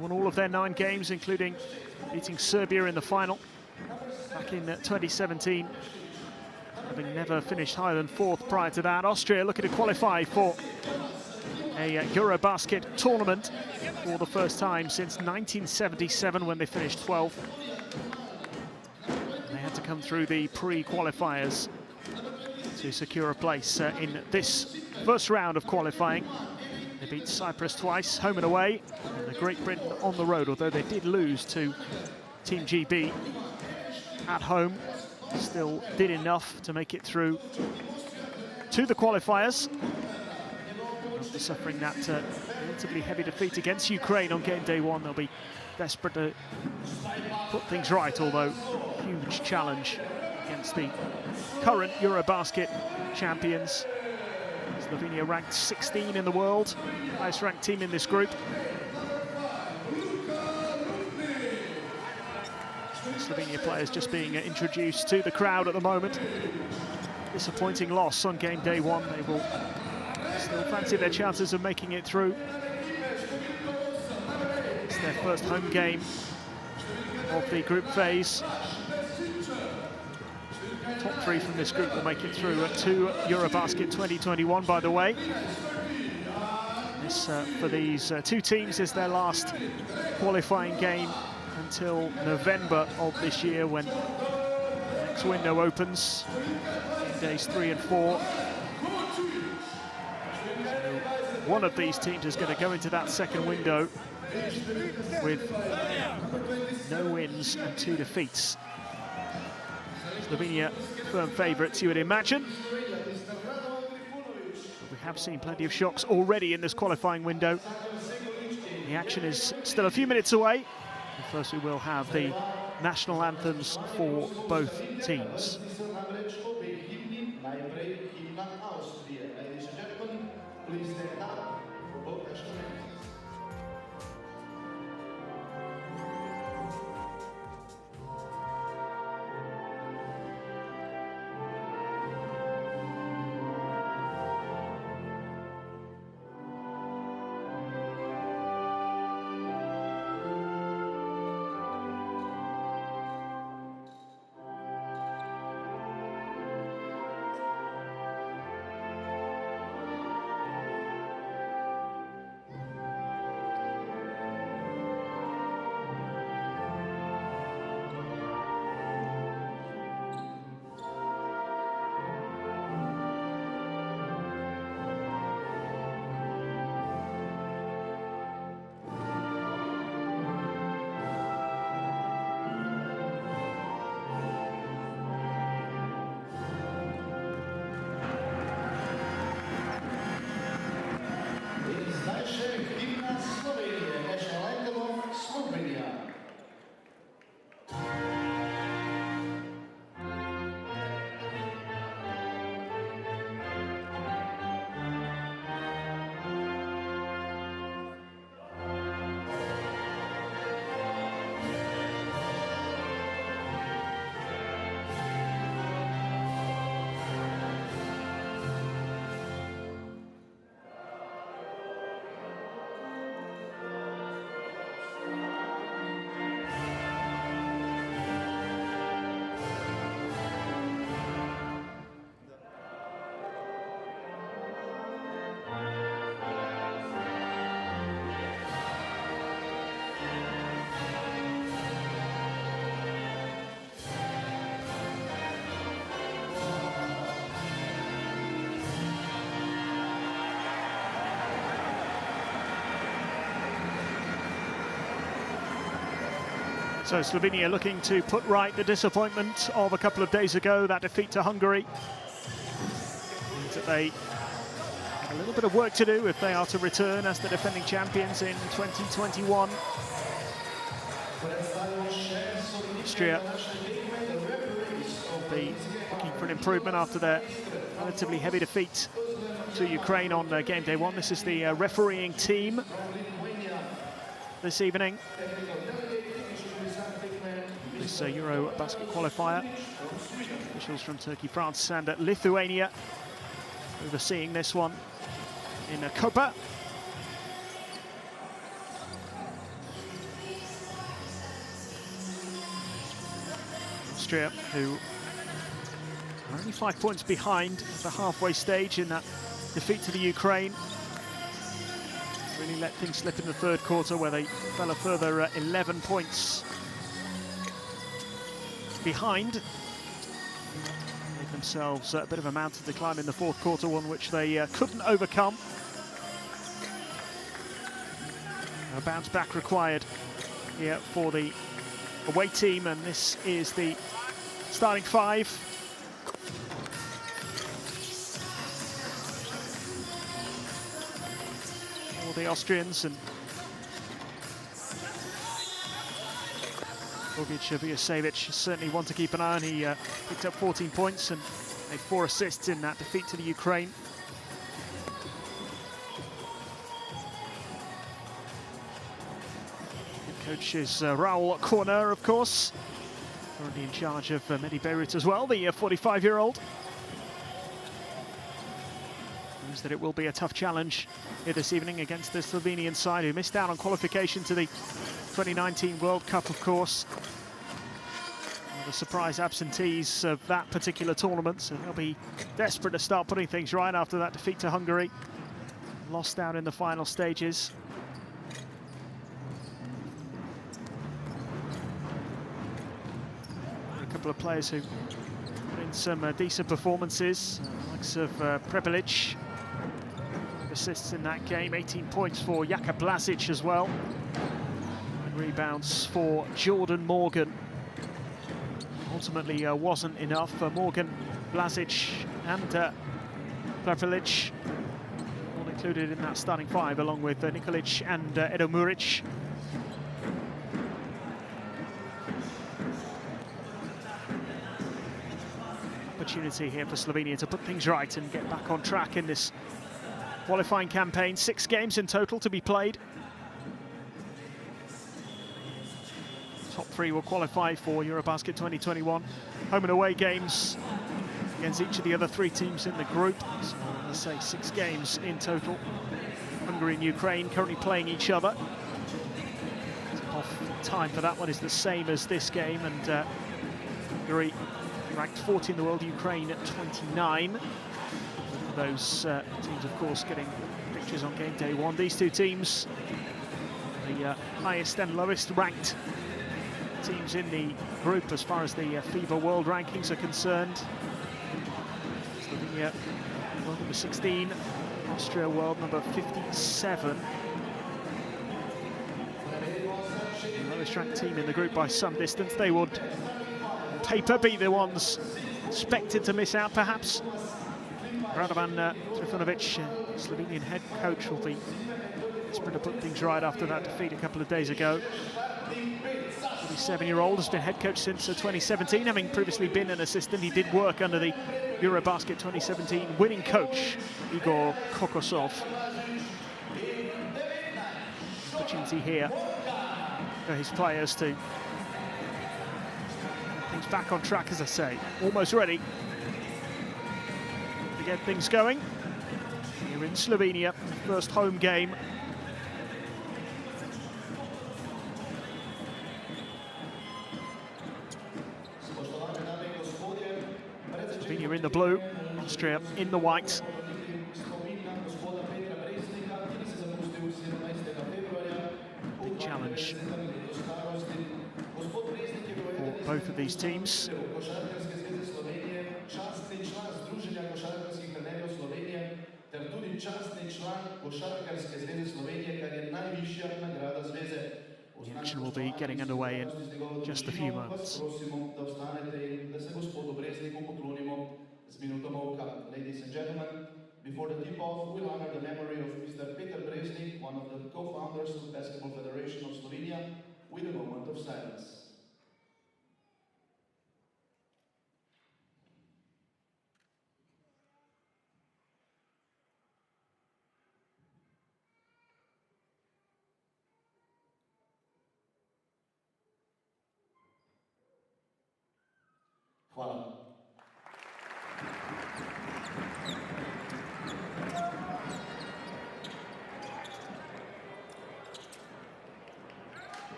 won all of their 9 games, including beating Serbia in the final back in 2017, having never finished higher than 4th prior to that. Austria looking to qualify for a EuroBasket tournament for the first time since 1977, when they finished 12th. They had to come through the pre-qualifiers to secure a place in this first round of qualifying. They beat Cyprus twice, home and away, and Great Britain on the road, although they did lose to Team GB at home. Still did enough to make it through to the qualifiers after suffering that relatively heavy defeat against Ukraine on game day 1. They'll be desperate to put things right, although huge challenge against the current EuroBasket champions. Slovenia ranked 16 in the world, highest ranked team in this group. Slovenia players just being introduced to the crowd at the moment. Disappointing loss on game day 1. They will still fancy their chances of making it through. It's their first home game of the group phase. Top 3 from this group will make it through to EuroBasket 2021, by the way. This, for these 2 teams, is their last qualifying game until November of this year, when the next window opens in days 3 and 4. So one of these teams is going to go into that second window with no wins and 2 defeats. Slovenia firm favourites, you would imagine. We have seen plenty of shocks already in this qualifying window. The action is still a few minutes away. And first we will have the national anthems for both teams. So Slovenia looking to put right the disappointment of a couple of days ago, that defeat to Hungary. Means that they have a little bit of work to do if they are to return as the defending champions in 2021. Austria will be looking for an improvement after their relatively heavy defeat to Ukraine on game day 1. This is the refereeing team this evening. This EuroBasket qualifier. Officials from Turkey, France and Lithuania overseeing this one in Koper. Austria, who are only 5 points behind at the halfway stage in that defeat to the Ukraine. Really let things slip in the third quarter, where they fell a further 11 points behind. Made themselves a bit of a mountain to climb in the fourth quarter, one which they couldn't overcome. A bounce back required here for the away team, and this is the starting five. For the Austrians, and Bogic certainly one to keep an eye on. He picked up 14 points and made 4 assists in that defeat to the Ukraine. Coach is Raul Corner, of course, currently in charge of Mehdi Beirut as well, the 45-year-old. Knows that it will be a tough challenge here this evening against the Slovenian side, who missed out on qualification to the 2019 World Cup, of course. One of the surprise absentees of that particular tournament, so they'll be desperate to start putting things right after that defeat to Hungary. Lost out in the final stages. A couple of players who put in some decent performances, likes of Prepelic. Assists in that game, 18 points for Jaka Blasic as well. And rebounds for Jordan Morgan. Ultimately wasn't enough for Morgan, Blasic and Prepelic, all included in that starting five, along with Nikolic and Edo Muric. Opportunity here for Slovenia to put things right and get back on track in this qualifying campaign. 6 games in total to be played. Top 3 will qualify for EuroBasket 2021. Home and away games against each of the other 3 teams in the group. So let's say 6 games in total. Hungary and Ukraine currently playing each other. Off time for that one is the same as this game, and Hungary ranked 40 in the world, Ukraine at 29. Those teams, of course, getting pictures on game day 1. These 2 teams, the highest and lowest ranked teams in the group as far as the FIBA world rankings are concerned. Slovenia, world number 16, Austria, world number 57. The lowest ranked team in the group by some distance. They would, on paper, be the ones expected to miss out, perhaps. Radovan Trifanovic, Slovenian head coach, will be desperate to put things right after that defeat a couple of days ago. The 7-year-old has been head coach since 2017, having previously been an assistant. He did work under the EuroBasket 2017 winning coach, Igor Kokosov. Opportunity here for his players to get things back on track, as I say. Almost ready to get things going here in Slovenia, first home game. Slovenia in the blue, Austria in the white. Big challenge for both of these teams. The action will be getting underway in just a few moments. Ladies and gentlemen, before the tip-off, we'll honor the memory of Mr. Peter Bresnik, one of the co-founders of the Basketball Federation of Slovenia, with a moment of silence. Hvala.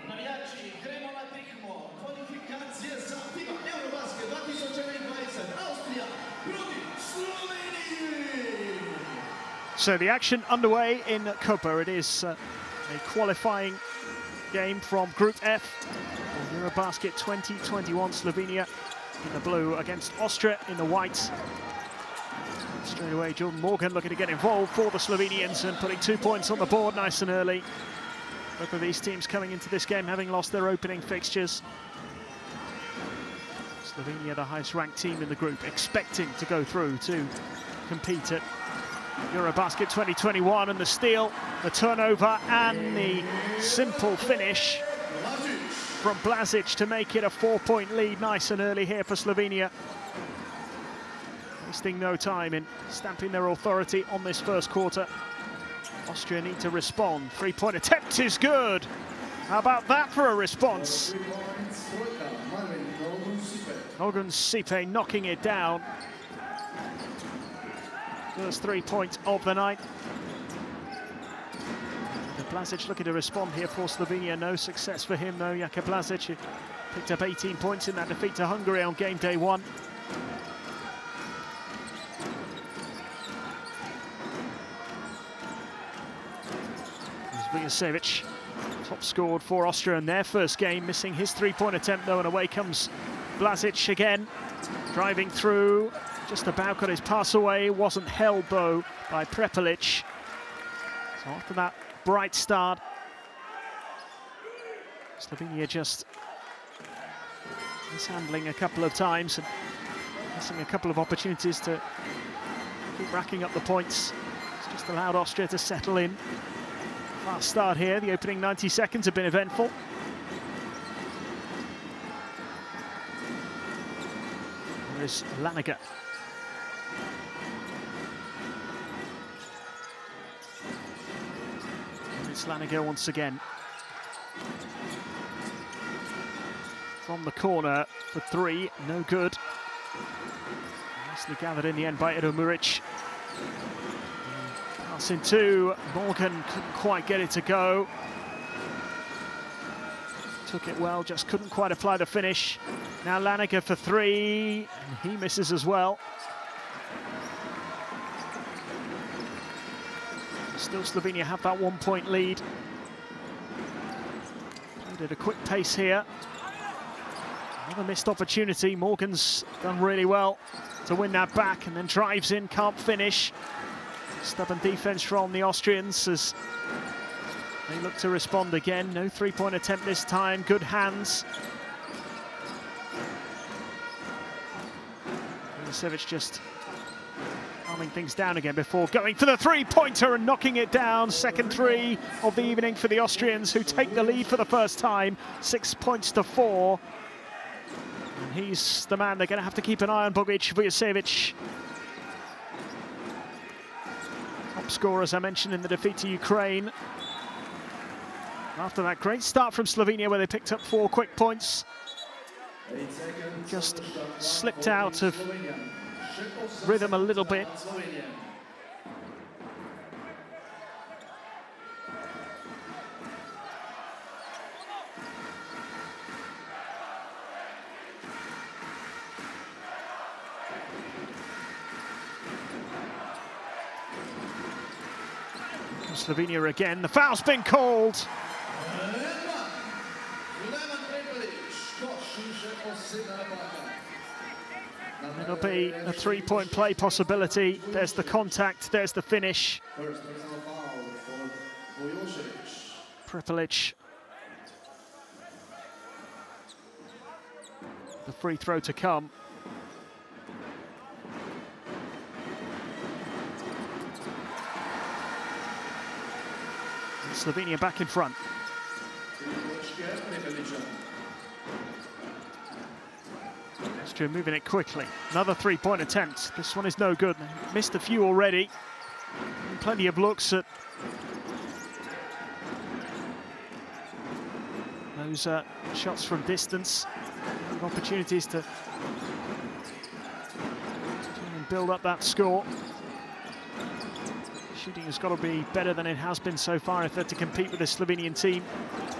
Navijači, gremo na tekmo, kvalifikacije za FIBA EuroBasket So the action underway in Copa. It is a qualifying game from Group F for EuroBasket 2021. Slovenia in the blue against Austria in the white. Straight away, Jordan Morgan looking to get involved for the Slovenians and putting 2 points on the board nice and early. Both of these teams coming into this game having lost their opening fixtures. Slovenia, the highest ranked team in the group, expecting to go through to compete at EuroBasket 2021, and the steal, the turnover and the simple finish from Blažić to make it a 4-point lead nice and early here for Slovenia. Wasting no time in stamping their authority on this first quarter. Austria need to respond. Three-point attempt is good. How about that for a response? Nogun Sipe knocking it down. First 3 points of the night. Blažić looking to respond here for Slovenia. No success for him though. Jaka Blažić, who picked up 18 points in that defeat to Hungary on game day 1. Vujošević, top scored for Austria in their first game, missing his three-point attempt though, and away comes Blažić again, driving through, just about got his pass away, wasn't held though by Prepelic. So after that bright start, Slovenia just mishandling a couple of times and missing a couple of opportunities to keep racking up the points. It's just allowed Austria to settle in. Fast start here, the opening 90 seconds have been eventful. There is Laniger. And it's Laniger once again. From the corner for three, no good. Nicely gathered in the end by Edo Muric. In two, Morgan couldn't quite get it to go. Took it well, just couldn't quite apply the finish. Now Laniger for three, and he misses as well. Still Slovenia have that 1 point lead. Played at a quick pace here. Another missed opportunity. Morgan's done really well to win that back and then drives in, can't finish. Stubborn defense from the Austrians as they look to respond again. No three-point attempt this time. Good hands. Vujošević just calming things down again before going for the three-pointer and knocking it down. Second three of the evening for the Austrians, who take the lead for the first time. 6 points to 4. And he's the man they're going to have to keep an eye on, Bogic. Vujošević. Top scorer, as I mentioned, in the defeat to Ukraine. After that great start from Slovenia, where they picked up 4 quick points, just slipped out of rhythm a little bit. Slovenia again, the foul's been called. It'll be a three-point play possibility. There's the contact, there's the finish. Prepelic. The free throw to come. Slovenia back in front. Austria moving it quickly. Another three-point attempt. This one is no good. They missed a few already. Plenty of looks at those shots from distance. Opportunities to try and build up that score. Shooting has got to be better than it has been so far if they're to compete with this Slovenian team.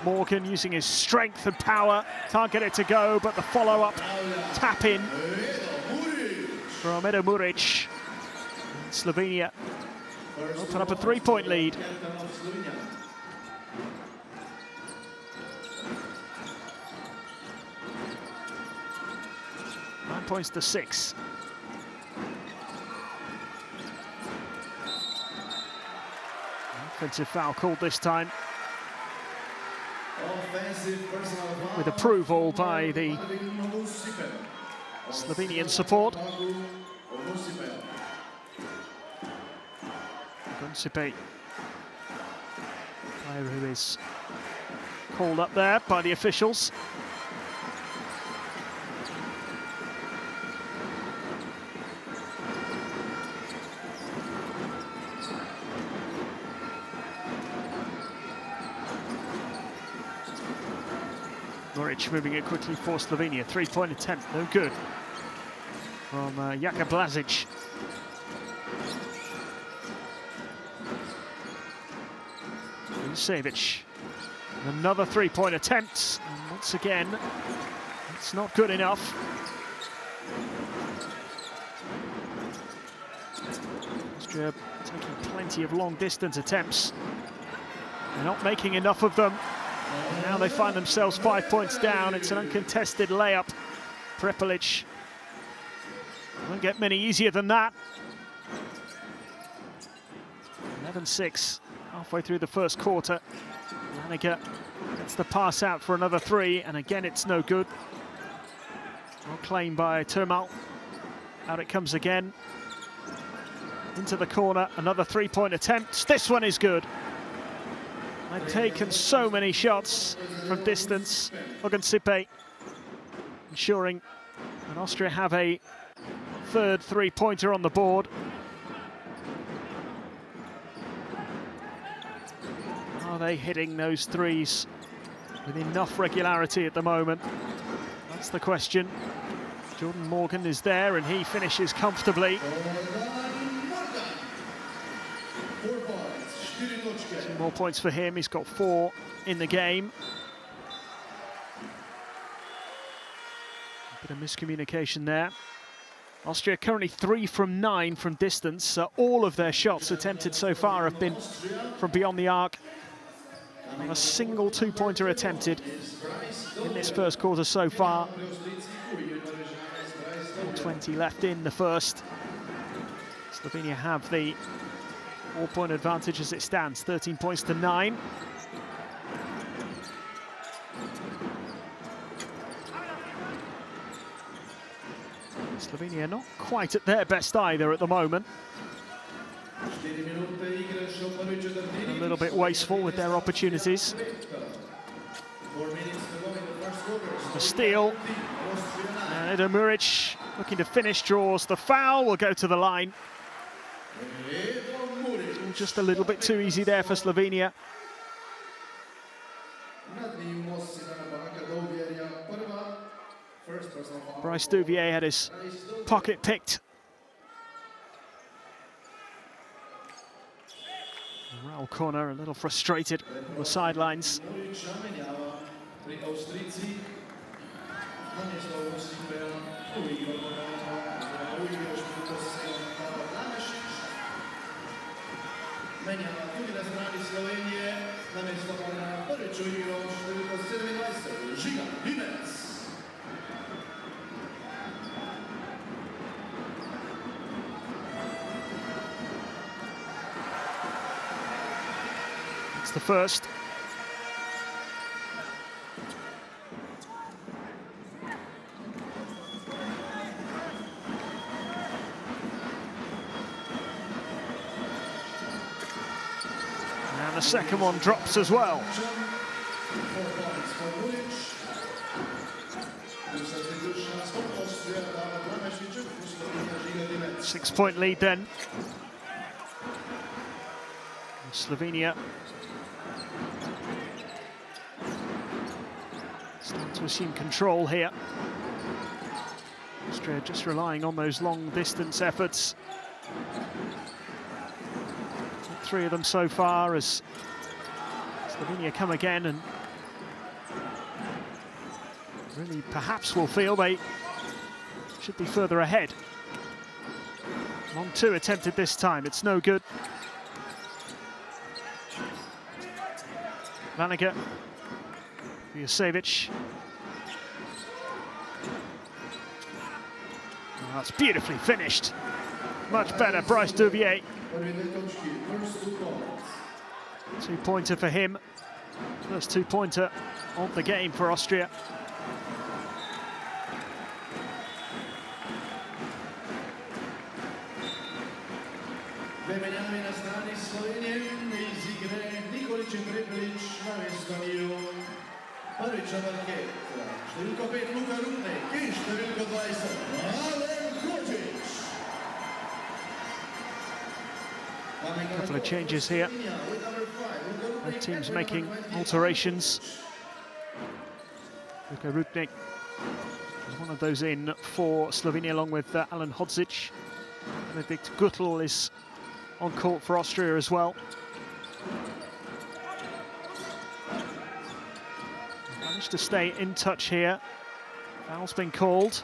Morgan using his strength and power, can't get it to go, but the follow-up tap in from Edo Muric. And Slovenia open up a 3-point lead. 9 points to 6. Offensive foul called this time, with approval by the Slovenian support. Gunsipe, player who is called up there by the officials. Muric moving it quickly for Slovenia. 3-point attempt, no good from Jaka Blažić. Savic. Another 3-point attempt, and once again, it's not good enough. Austria taking plenty of long-distance attempts. They're not making enough of them. And now they find themselves 5 points down. It's an uncontested layup. Prepelic won't get many easier than that. 11-6, halfway through the first quarter. Laniger gets the pass out for another 3, and again it's no good. Well claimed by Termal. Out it comes again. Into the corner, another 3-point attempt. This one is good. They've taken so many shots from distance. Gunsipe ensuring that Austria have a third 3-pointer on the board. Are they hitting those threes with enough regularity at the moment? That's the question. Jordan Morgan is there and he finishes comfortably. 2 more points for him. He's got 4 in the game. A bit of miscommunication there. Austria currently 3 from 9 from distance. All of their shots attempted so far have been from beyond the arc. Not a single 2-pointer attempted in this first quarter so far. 4:20 left in the first. Slovenia have the 4-point advantage as it stands, 13 points to 9. Slovenia not quite at their best either at the moment. A little bit wasteful with their opportunities. The steal. And Edo Muric looking to finish, draws the foul, will go to the line. Just a little bit too easy there for Slovenia. Bryce Duvier had his pocket picked. Raul Corner a little frustrated on the sidelines. It's the first. And the second one drops as well. 6-point lead then. Slovenia start to assume control here. Austria just relying on those long distance efforts. 3 of them so far as Slovenia come again and really perhaps will feel they should be further ahead. Long two attempted this time, it's no good. Vanaga, Vujosevic. Oh, that's beautifully finished. Much better, Bryce Duvier. Two-pointer for him. First two-pointer of the game for Austria. A couple of changes here. Both teams making alterations. Luka Rupnik is one of those in for Slovenia, along with Alan Hodzic. Benedikt Gutl is on court for Austria as well. Managed to stay in touch here. Foul's been called.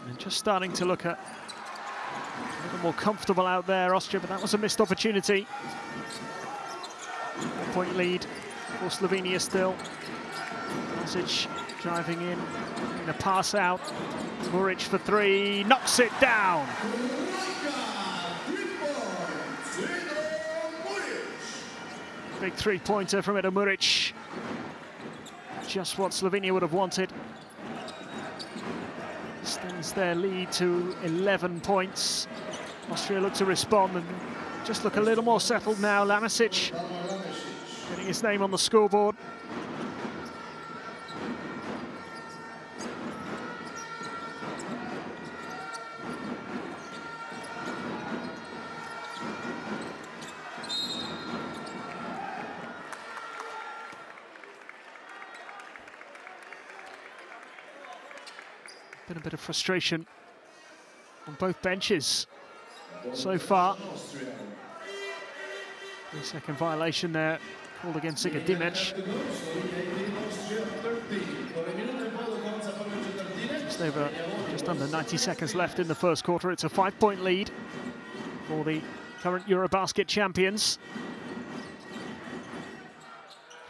And just starting to look at a little more comfortable out there, Austria, but that was a missed opportunity. 1-point lead for Slovenia still. Hodzic driving in a pass out. Muric for three, knocks it down. Big three-pointer from Edo Muric. Just what Slovenia would have wanted. Extends their lead to 11 points. Austria look to respond and just look a little more settled now. Lanisic getting his name on the scoreboard. Been a bit of frustration on both benches so far. The second violation there called against Ziga Dimec. Just under 90 seconds left in the first quarter. It's a 5-point lead for the current EuroBasket champions.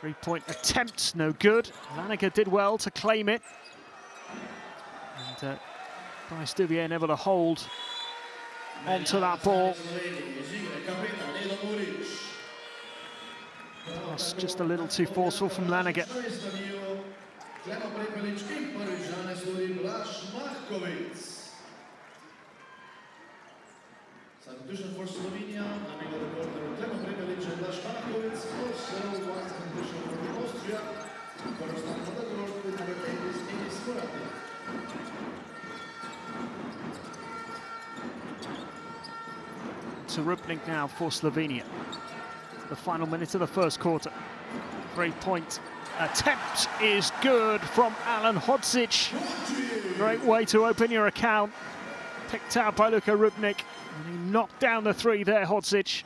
3-point attempt, no good. Vanaga did well to claim it. And Bryce Duvier able to hold onto that ball. That's just a little too forceful from Lanaga. Substitution for Slovenia, coming out of the corner, Clemo Prepelic and Blaž Markovic. Also, one substitution for Austria. First on the court with number 8 is Enis Murati. To Rupnik now for Slovenia. The final minute of the first quarter. 3-point attempt is good from Alan Hodzic. Great way to open your account. Picked out by Luka Rupnik. And he knocked down the three there, Hodzic.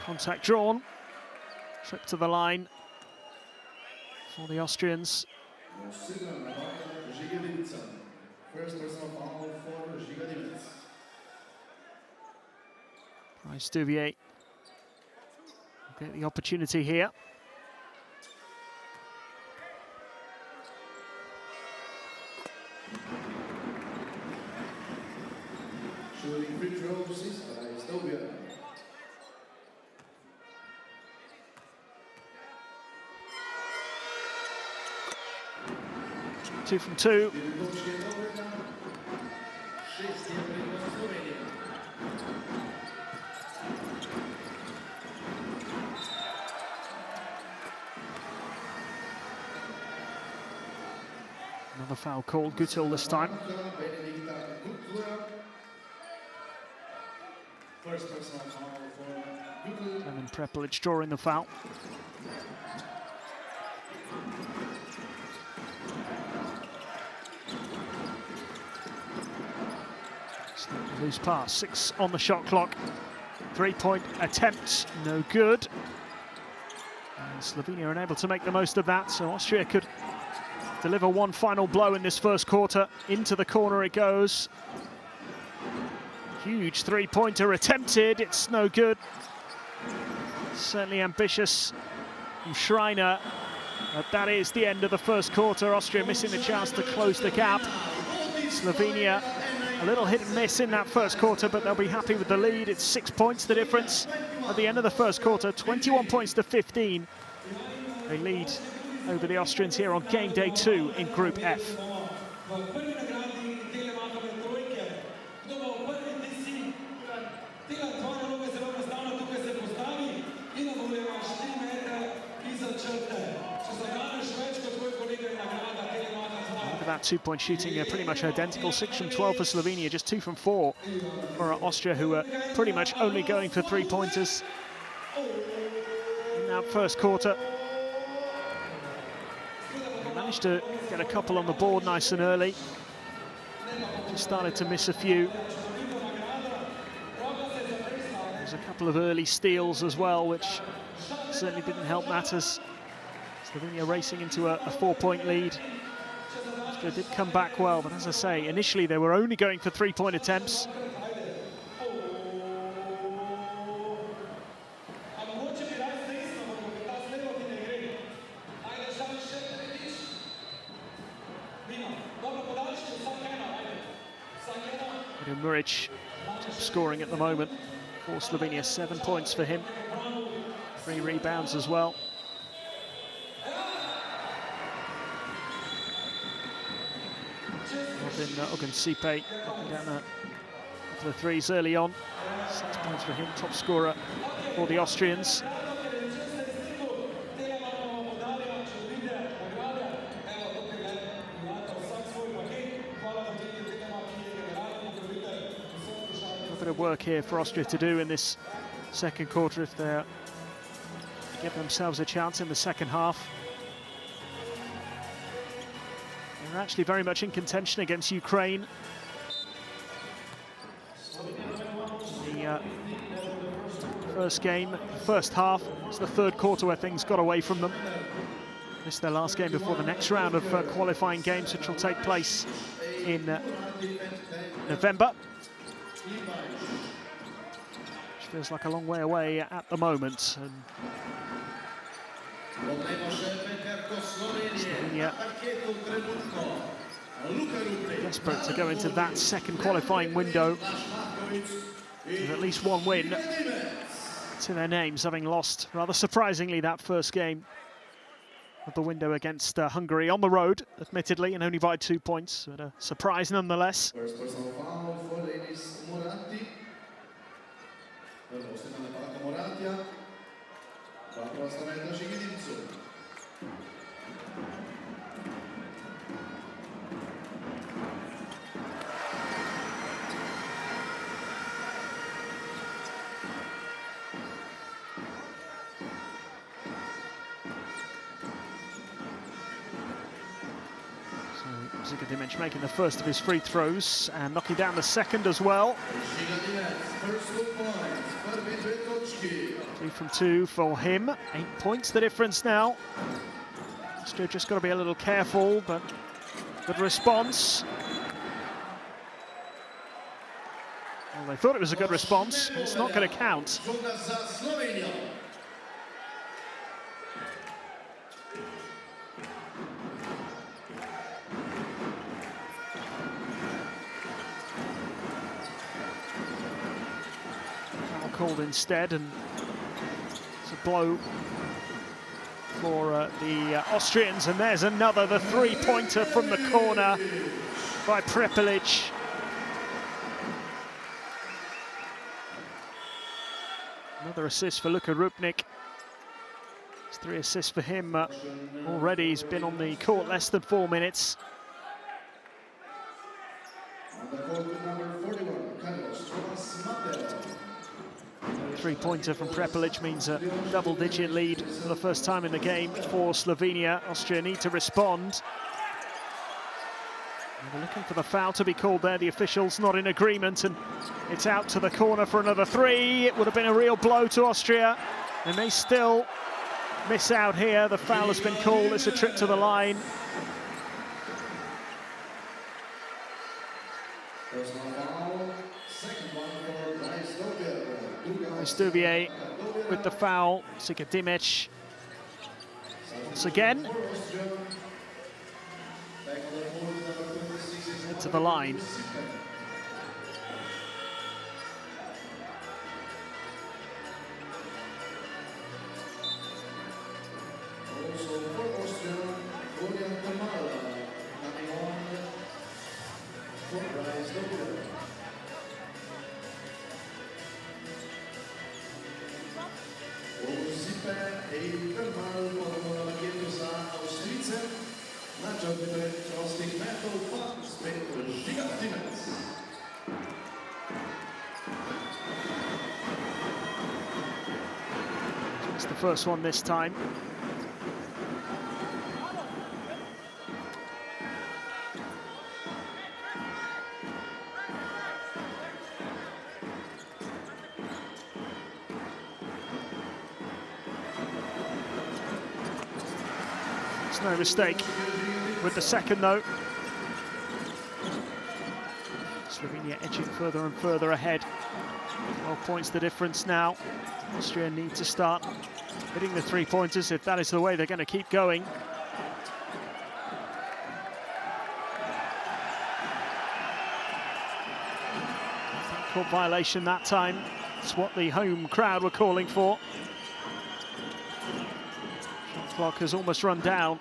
Contact drawn. Trip to the line for the Austrians. First personal foul for Ziga Dimec. Bryce Duvier will get the opportunity here. Shooting free throws is Bryce Duvier. Two from two. Another foul called, Gutl this time. First personal foul for Google. And then Prepelic drawing the foul. Loose pass, 6 on the shot clock. 3-point attempt, no good. And Slovenia are unable to make the most of that, so Austria could deliver one final blow in this first quarter. Into the corner it goes. Huge three-pointer attempted, it's no good. Certainly ambitious from Schreiner, but that is the end of the first quarter. Austria missing the chance to close the gap. Slovenia a little hit and miss in that first quarter, but they'll be happy with the lead. It's 6 points the difference at the end of the first quarter, 21 points to 15. They lead over the Austrians here on game day 2 in Group F. That 2-point shooting pretty much identical. 6 from 12 for Slovenia, just 2 from 4 for Austria, who are pretty much only going for 3-pointers in that first quarter. They managed to get a couple on the board nice and early. Just started to miss a few. There's a couple of early steals as well, which certainly didn't help matters. Slovenia racing into a 4-point lead. They did come back well, but as I say, initially they were only going for 3-point attempts. Muric, top scoring at the moment for Slovenia, 7 points for him, 3 rebounds as well. Ogunsipe knocking down a couple of threes early on. 6 points for him, top scorer for the Austrians. A bit of work here for Austria to do in this second quarter if they give themselves a chance in the second half. They're actually very much in contention against Ukraine. The first game, first half, it's the third quarter where things got away from them. Missed their last game before the next round of qualifying games, which will take place in November. Which feels like a long way away at the moment. And Slovenia desperate to go into that second qualifying window with at least one win to their names, having lost rather surprisingly that first game of the window against Hungary on the road, admittedly, and only by 2 points, but a surprise nonetheless. First personal foul for ladies Moratti. Zigadic making the first of his free throws and knocking down the second as well. 3 from 2 for him. 8 points the difference now. Still just got to be a little careful, but good response. Well, they thought it was a good response. It's not going to count. Called instead, and it's a blow for the Austrians, and there's another, the three-pointer from the corner by Prepelic. Another assist for Luka Rupnik. It's 3 assists for him already. He's been on the court less than 4 minutes. On the court with number 41, Carlos Thomas Mateo. three-pointer from Prepelic means a double-digit lead for the first time in the game for Slovenia. Austria need to respond. They're looking for the foul to be called there. The officials not in agreement, and it's out to the corner for another three. It would have been a real blow to Austria, and they still miss out here. The foul has been called. It's a trip to the line. Stuvier with the foul. Sikadimic once again. Into the line. It's the first one this time. It's no mistake with the second though. Slovenia edging further and further ahead. 12 points the difference now. Austria need to start hitting the three-pointers if that is the way they're going to keep going. Court violation that time. It's what the home crowd were calling for. Shot clock has almost run down,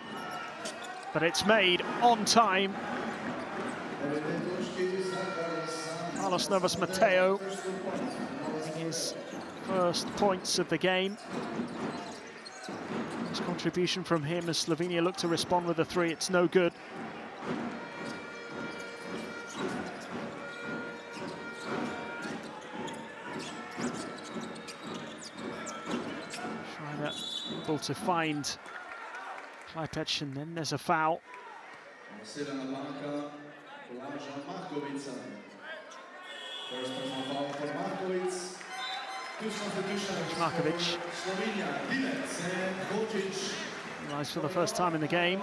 but it's made on time. Carlos Novas Mateo getting his first points of the game. His contribution from him as Slovenia look to respond with a three. It's no good. Able to find Klajpec, and then there's a foul. Markovic realized for the first time in the game.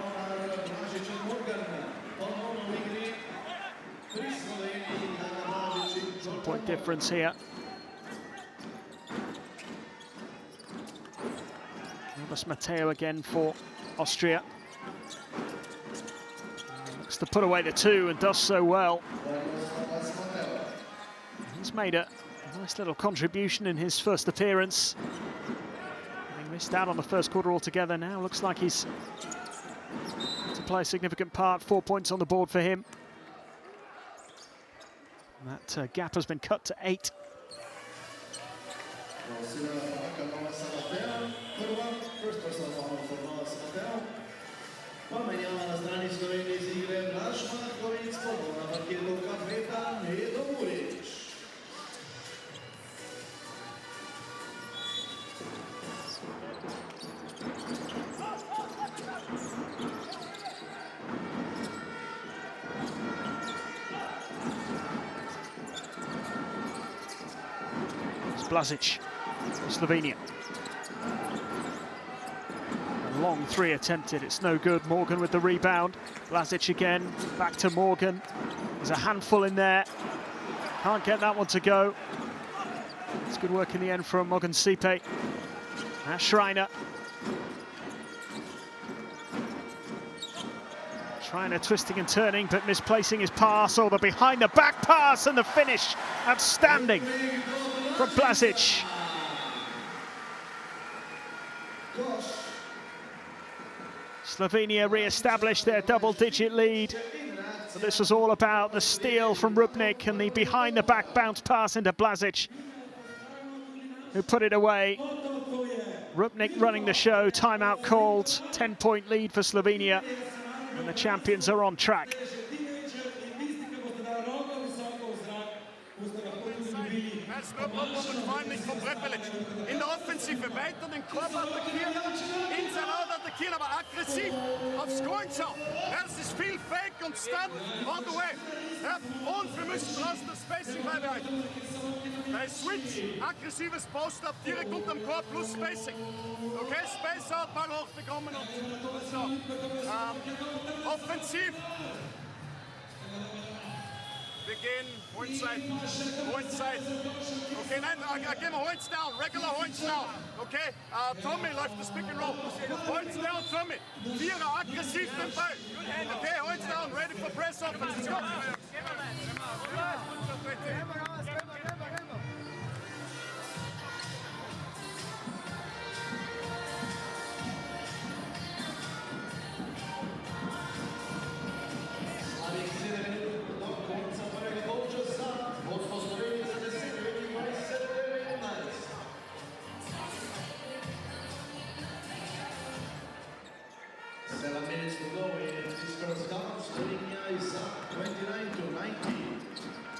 1-point difference here. Novas Mateo again for Austria. Looks to put away the two and does so well. He's made a nice little contribution in his first appearance. Having missed out on the first quarter altogether, now looks like he's to play a significant part. 4 points on the board for him. And that gap has been cut to 8. Blazic, Slovenia. A long three attempted, it's no good. Morgan with the rebound. Blazic again, back to Morgan. There's a handful in there. Can't get that one to go. It's good work in the end from Morgan Sipe. Now Schreiner. Schreiner twisting and turning, but misplacing his pass. Oh, the behind the back pass and the finish. Outstanding from Blazic. Slovenia re-established their double-digit lead. But this was all about the steal from Rubnik and the behind-the-back bounce pass into Blazic, who put it away. Rubnik running the show, timeout called, 10-point lead for Slovenia, and the champions are on track. Teils nur Pop-Up und fallen nicht vom Prepelic. In der Offensive weiter den Korb attackieren, inside out attackieren, aber aggressiv aufs Scoring schauen. Ja, das ist viel Fake und Stunt on the way. Ja, und wir müssen draußen das Spacing beibehalten. Bei Switch, aggressives Post-Up direkt unterm Korb plus Spacing. Okay, Space out, Ball hochbekommen und so. Offensiv. Wir gehen Hornside. Okay, nein, gehen wir Horns down, regular Horns down. Okay, Tommy läuft das Pick and Roll. Horns down, Tommy. Vierer, aggressiv den Ball. Okay, Horns down, ready for press offense. Let's go.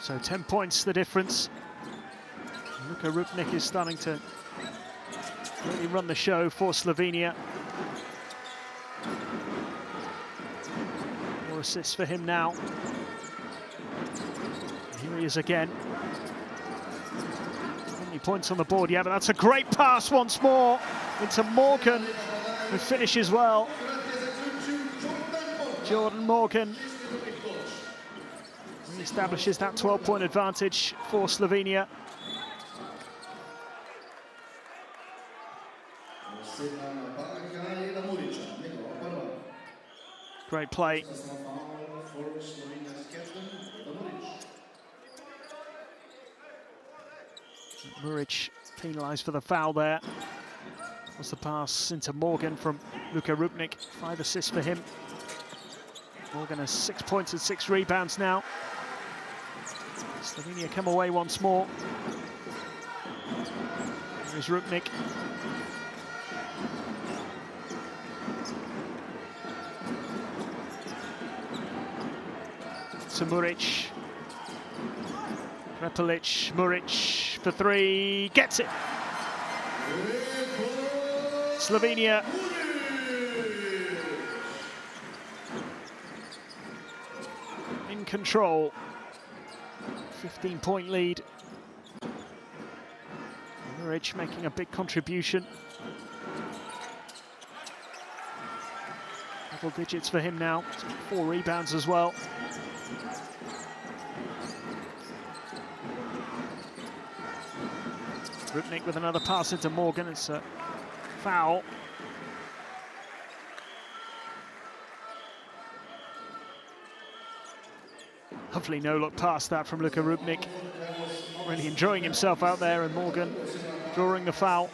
So 10 points the difference. Luka Rupnik is starting to really run the show for Slovenia. More assists for him now. Here he is again. How many points on the board? Yeah, but that's a great pass once more into Morgan, who finishes well. Jordan Morgan establishes that 12-point advantage for Slovenia. Great play. Muric penalised for the foul there. Was the pass into Morgan from Luka Rupnik. 5 assists for him. Morgan has 6 points and 6 rebounds now. Slovenia come away once more. Here's Rupnik. To Muric. Prepelic, Muric for 3, gets it. Slovenia in control. 15-point lead. Muric making a big contribution. Double digits for him now. 4 rebounds as well. Rupnik with another pass into Morgan. It's a foul. Hopefully no look past that from Luka Rupnik. Really enjoying himself out there, and Morgan drawing the foul.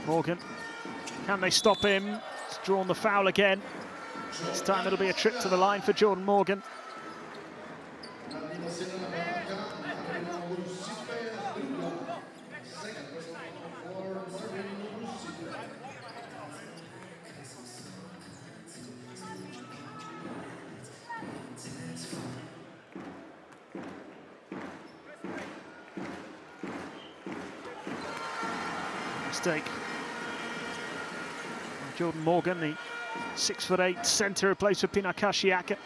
Morgan, can they stop him? He's drawn the foul again. This time it'll be a trip to the line for Jordan Morgan. Mistake. Jordan Morgan, the 6'8" centre, replaced with Pınar Karşıyaka,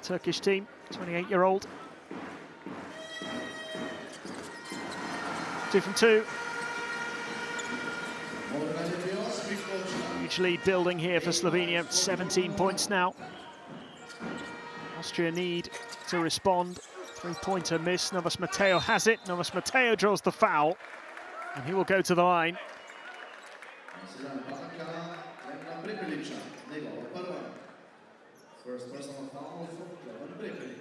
Turkish team, 28-year-old. 2 from 2. Huge lead building here for Slovenia, 17 points now. Austria need to respond. 3-pointer miss. Novas Mateo has it. Novas Mateo draws the foul, and he will go to the line. First personal foul for Jovan Prepelic.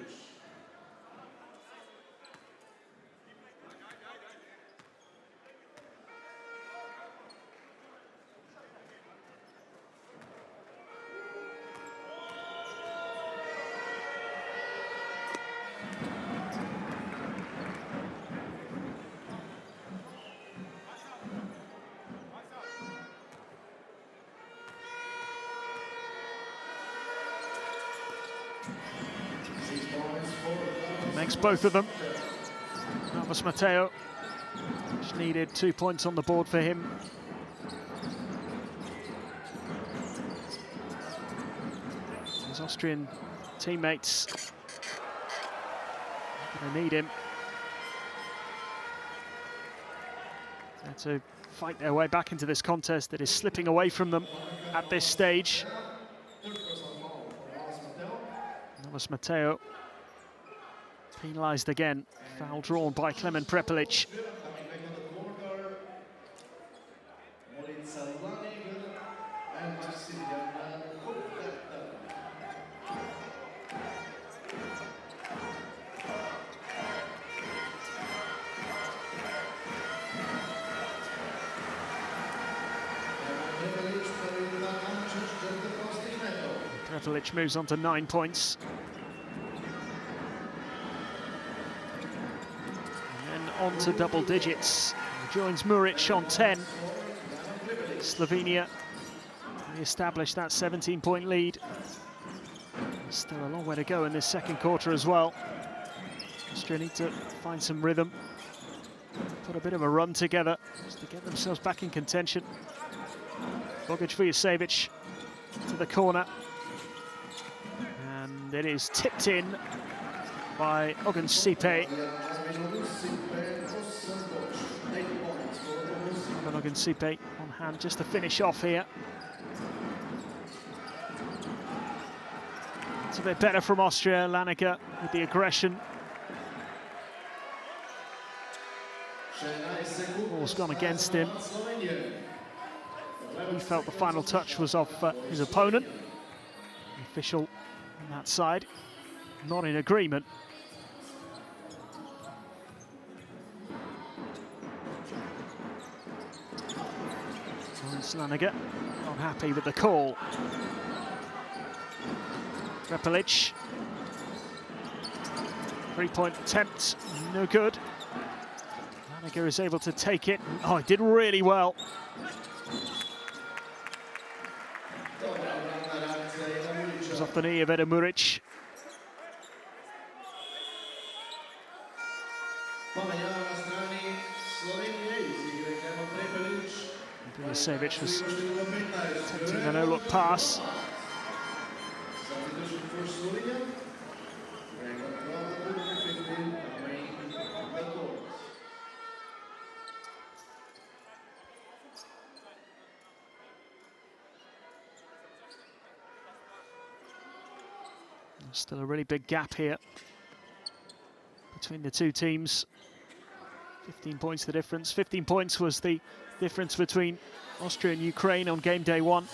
Makes both of them. Navas Mateo just needed 2 points on the board for him. His Austrian teammates going to need him. They had to fight their way back into this contest that is slipping away from them at this stage. Navas Mateo penalised again. Foul drawn by Klemen Prepelic. Prepelic moves on to 9 points. On to double digits. He joins Muric on 10. Slovenia re-established that 17-point lead. Still a long way to go in this second quarter as well. Austria need to find some rhythm, put a bit of a run together just to get themselves back in contention. Bogic Vujasevic to the corner. And it is tipped in by Ogunsipe. Ogunsipe on hand just to finish off here. It's a bit better from Austria. Laniger with the aggression. Ball's gone against him. He felt the final touch was off his opponent. The official on that side not in agreement. Laniger not happy with the call. Prepelic. 3-point attempt, no good. Laniger is able to take it. Oh, he did really well. It was off the knee of Eda Muric. Vujasevic was attempting a no-look pass. Still a really big gap here between the two teams. 15 points the difference. 15 points was the difference between Austria and Ukraine on game day 1.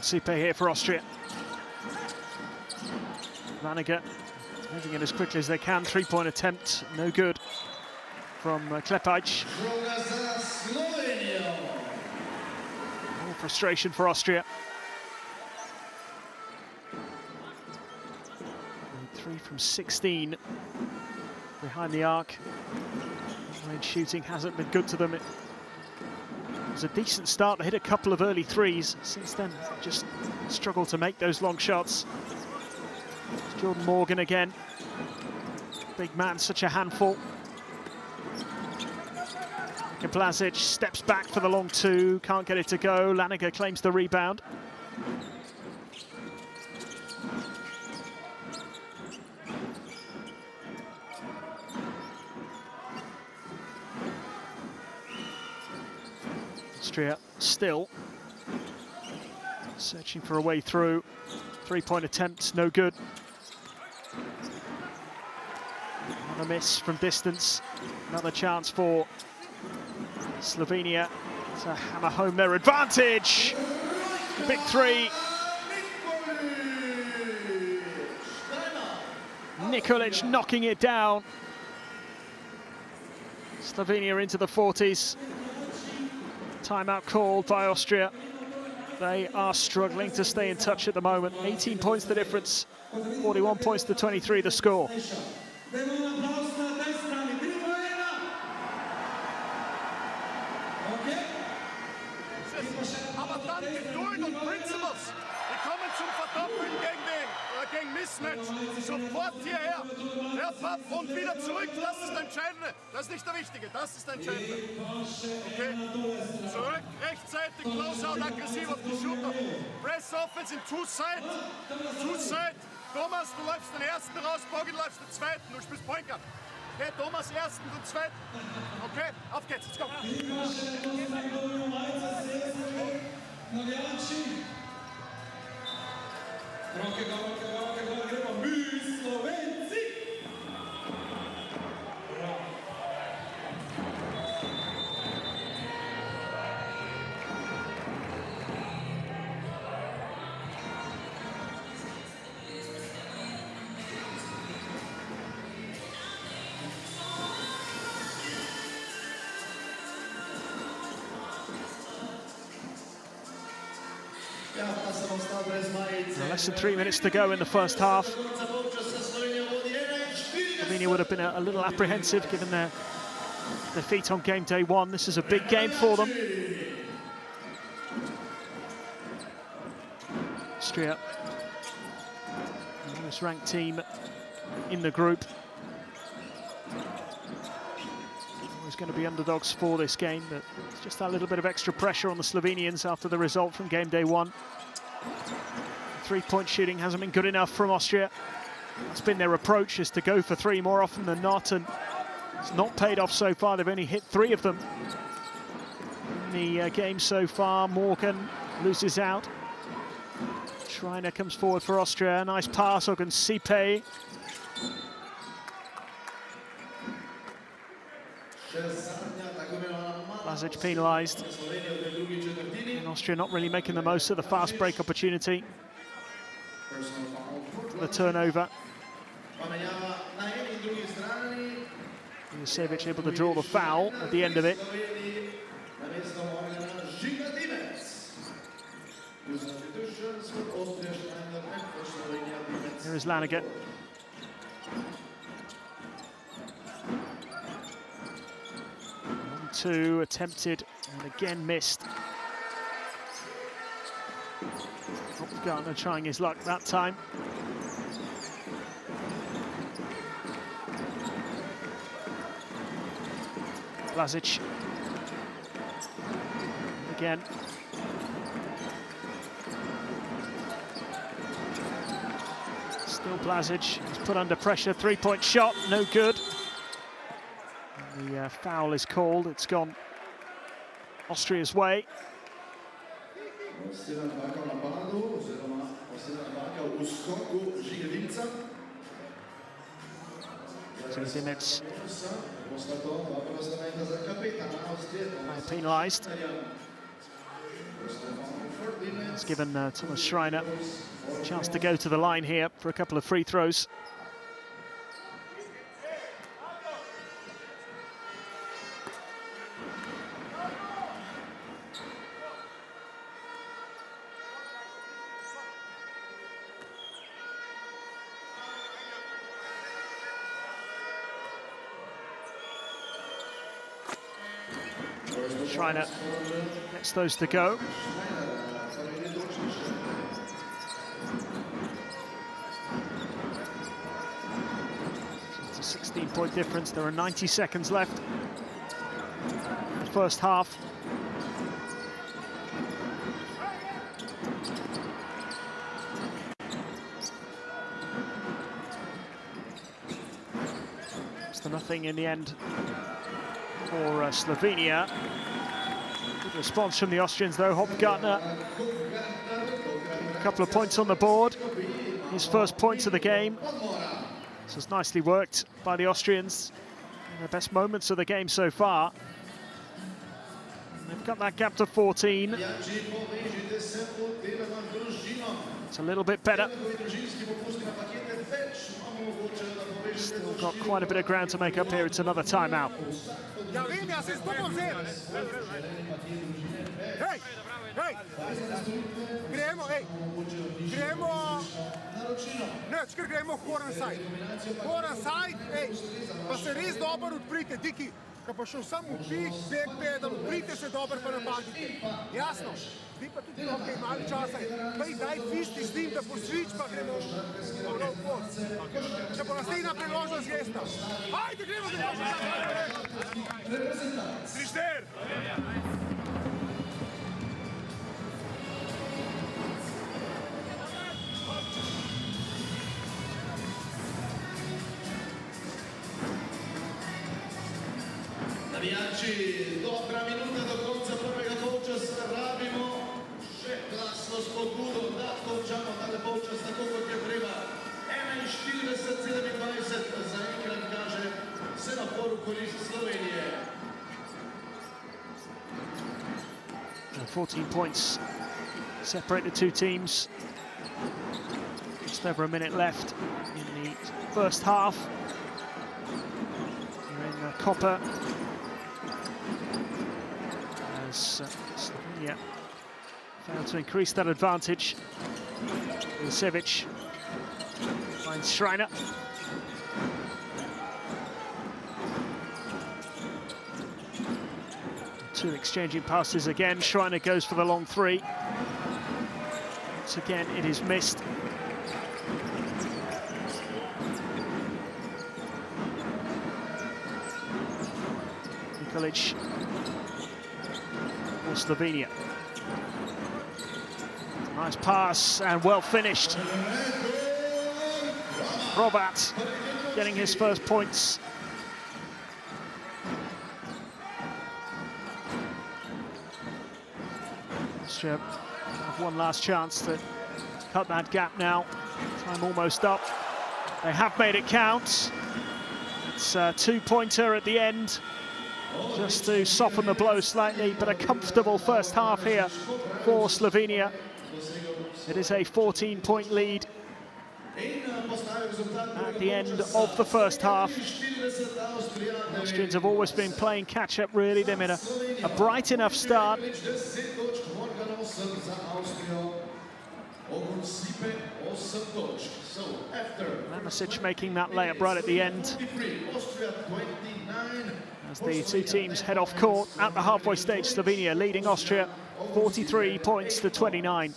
Super here for Austria. Laniger moving in as quickly as they can. 3-point attempt, no good from Klepac. More frustration for Austria. 3 from 16 behind the arc. Range shooting hasn't been good to them. It was a decent start. They hit a couple of early threes. Since then, just struggled to make those long shots. It's Jordan Morgan again. Big man, such a handful. Plazic steps back for the long two. Can't get it to go. Laniger claims the rebound. Austria still searching for a way through. 3-point attempts, no good. Another miss from distance. Another chance for Slovenia to hammer home their advantage. Big three. Nikolic knocking it down. Slovenia into the 40s. Timeout called by Austria. They are struggling to stay in touch at the moment. 18 points the difference, 41 points to 23 the score. Aber dann Geduld und Principles. Die kommen zum Verdoppeln gegen Mismatch. Sofort hierher. Ja, papp, und wieder zurück. Das ist das Entscheidende. Das ist nicht der Wichtige. Das ist das Entscheidende. Okay. Zurück, rechtzeitig, Closeout, aggressiv auf die Shooter. Press Offense in Two-Side. Two-Side. Thomas, du läufst den ersten raus. Bogi, du läufst den zweiten. Du spielst Point Guard. Okay, Thomas ersten, du zweiten. Okay, auf geht's. Let's go. Less than 3 minutes to go in the first half. Slovenia would have been a little apprehensive given their defeat on game day one. This is a big game for them. Austria, the most ranked team in the group. Always going to be underdogs for this game, but it's just that little bit of extra pressure on the Slovenians after the result from game day one. Three-point shooting hasn't been good enough from Austria. It's been their approach, is to go for three more often than not, and it's not paid off so far. They've only hit 3 of them in the game so far. Morgan loses out. Schreiner comes forward for Austria. Nice pass, Ogunsipe. Lazic penalised. And Austria not really making the most of the fast break opportunity. The turnover. Jusevic able to draw the foul at the end of it. Here is Lanigan. Two attempted and again missed. Gardner trying his luck that time. Lazic. Again. Still Lazic. He's put under pressure. Three-point shot, no good. And the foul is called. It's gone Austria's way. Zidinets penalised. It's given Thomas Schreiner a chance to go to the line here for a couple of free throws. Schreiner gets those to go. It's a 16-point difference. There are 90 seconds left in the first half. It's to nothing in the end for Slovenia. Good response from the Austrians though. Hopgartner, a couple of points on the board. His first points of the game. This was nicely worked by the Austrians. In the best moments of the game so far. They've got that gap to 14. It's a little bit better. Still got quite a bit of ground to make up here. It's another timeout. Ja vem, jaz se s tobom vzem. Hej, hej, gremo, hej, gremo, neč, ker gremo foreign side. Foreign side, hej, pa se res dobro odprite, Diki, ko pa šel sam v pik, back pedal, odprite se dobro pa napadite. Jasno, zdaj pa tudi nekaj malo časa, hej, daj fisti s njim, da bo switch pa gremo v post. Da bo naslednja priložnost gesta. Ajde, gremo, Trišter! Navijači, dobra minuta do konca prvega polčasa, rabimo še glasno spodbudo, da končamo tale polčas tako, kot je treba. 41-27 zaenkrat kaže semafor v korist Slovenije. 14 points separate the two teams. Just over a minute left in the first half. We're in Copper. As Slovenia failed to increase that advantage. Ilisevic finds Schreiner. Two exchanging passes again. Schreiner goes for the long three. Once again, it is missed. Nikolic for Slovenia. Nice pass and well finished. Robat getting his first points. Austria have one last chance to cut that gap now. Time almost up. They have made it count. It's a two-pointer at the end, just to soften the blow slightly, but a comfortable first half here for Slovenia. It is a 14-point lead at the end of the first half. The Austrians have always been playing catch-up, really. They made a bright enough start. Mamasic making that layup right at the end. As the two teams head off court at the halfway stage, Slovenia leading Austria 43 points to 29.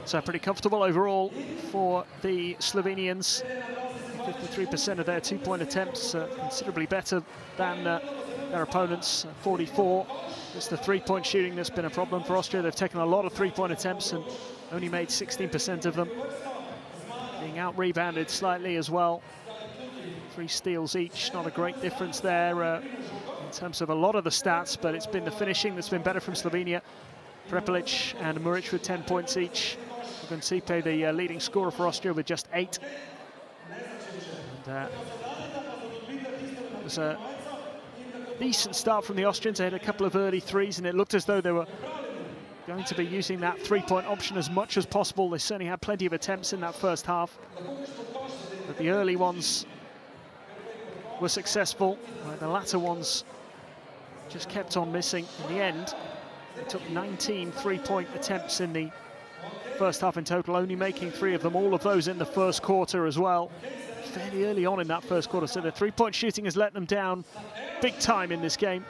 So pretty comfortable overall for the Slovenians. 53% of their two-point attempts, considerably better than their opponents, 44. It's the three-point shooting that's been a problem for Austria. They've taken a lot of three-point attempts and only made 16% of them. Being out-rebounded slightly as well. 3 steals each, not a great difference there in terms of a lot of the stats, but it's been the finishing that's been better from Slovenia. Prepelic and Muric with 10 points each. Sipe, the leading scorer for Austria, with just 8. And, it was a decent start from the Austrians. They had a couple of early threes, and it looked as though they were going to be using that three-point option as much as possible. They certainly had plenty of attempts in that first half, but the early ones were successful. The latter ones just kept on missing. In the end, they took 19 three-point attempts in the first half in total, only making 3 of them, all of those in the first quarter as well. Fairly early on in that first quarter, so the three-point shooting has let them down big time in this game.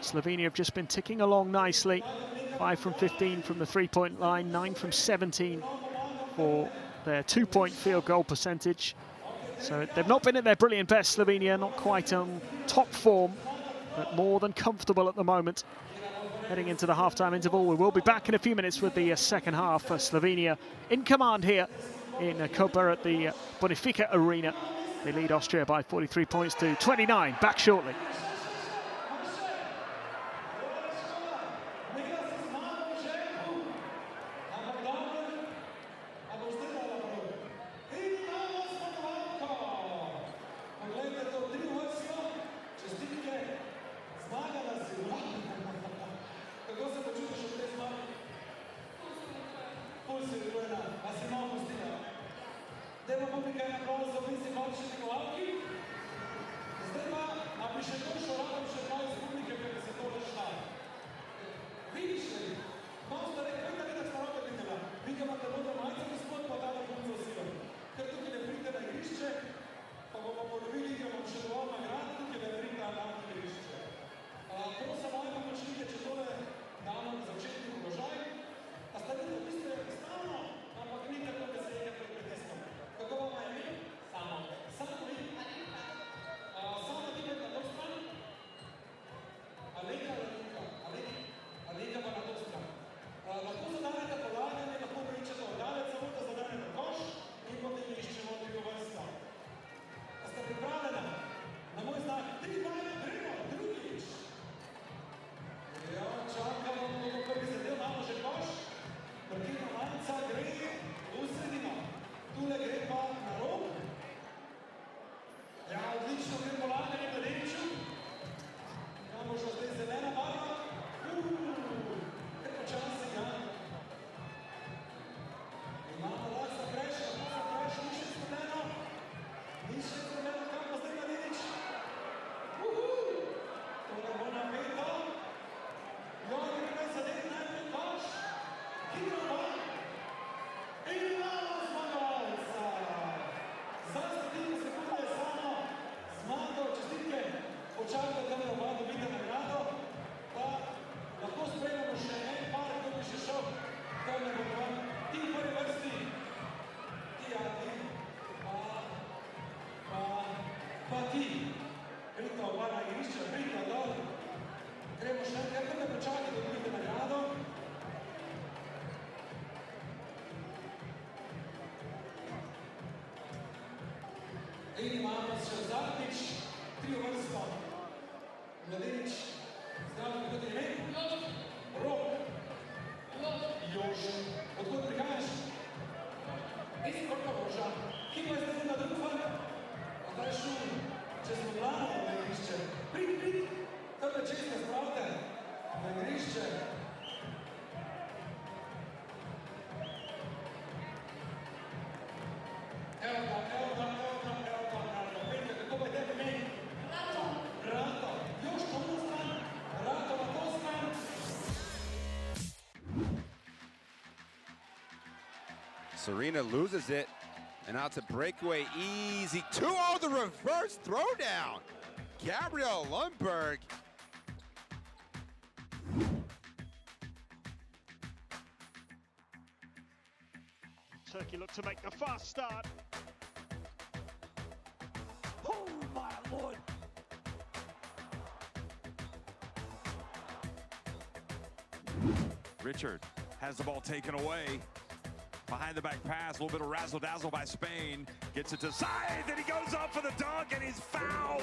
Slovenia have just been ticking along nicely. 5 from 15 from the three-point line, 9 from 17 for their two-point field goal percentage. So they've not been at their brilliant best, Slovenia, not quite on top form, but more than comfortable at the moment. Heading into the halftime interval, we will be back in a few minutes with the second half. Slovenia in command here in Koper at the Bonifica Arena. They lead Austria by 43 points to 29. Back shortly. Serena loses it, and out to breakaway, easy 2-0, the reverse throwdown. Gabriel Lundberg. Turkey look to make the fast start. Oh my lord! Richard has the ball taken away. Behind the back pass, a little bit of razzle-dazzle by Spain. Gets it to Zayed, then he goes up for the dunk, and he's fouled.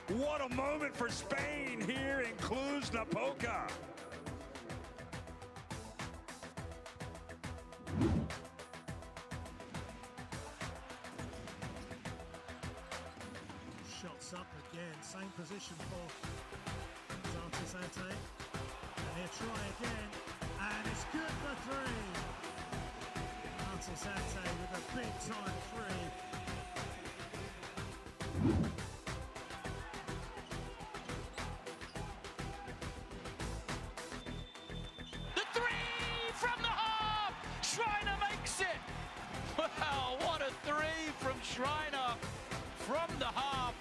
What a moment for Spain here in Cluj-Napoca. Shots up again, same position for Zante. And he'll try again, and it's good for three. Zante with a big time three. The three from the half! Schreiner makes it! Wow, what a three from Schreiner from the half.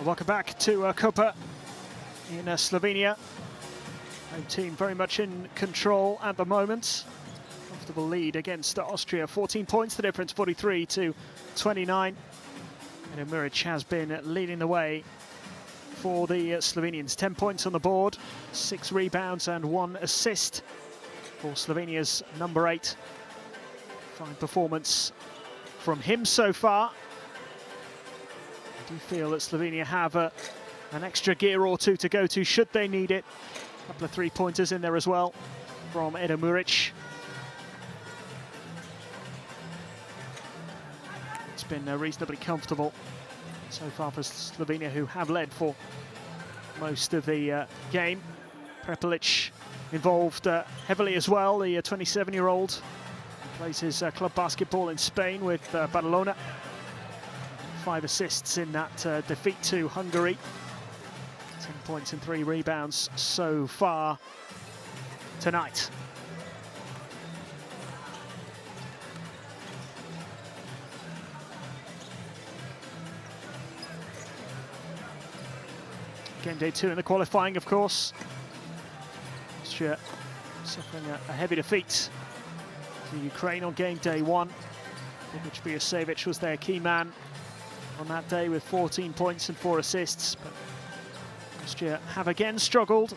Welcome back to Copa in Slovenia. Home team very much in control at the moment. Comfortable lead against Austria. 14 points the difference, 43 to 29. And Muric has been leading the way for the Slovenians. 10 points on the board, 6 rebounds and 1 assist for Slovenia's number 8. Fine performance from him so far. I do feel that Slovenia have an extra gear or two to go to should they need it. A couple of three-pointers in there as well from Edo Muric. It's been reasonably comfortable so far for Slovenia, who have led for most of the game. Prepelic involved heavily as well, the 27-year-old. Plays his club basketball in Spain with Barcelona. 5 assists in that defeat to Hungary. 10 points and 3 rebounds so far tonight. Game day 2 in the qualifying, of course. Austria suffering a heavy defeat to Ukraine on game day 1, in which Bijasevic was their key man on that day with 14 points and 4 assists. But Austria have again struggled.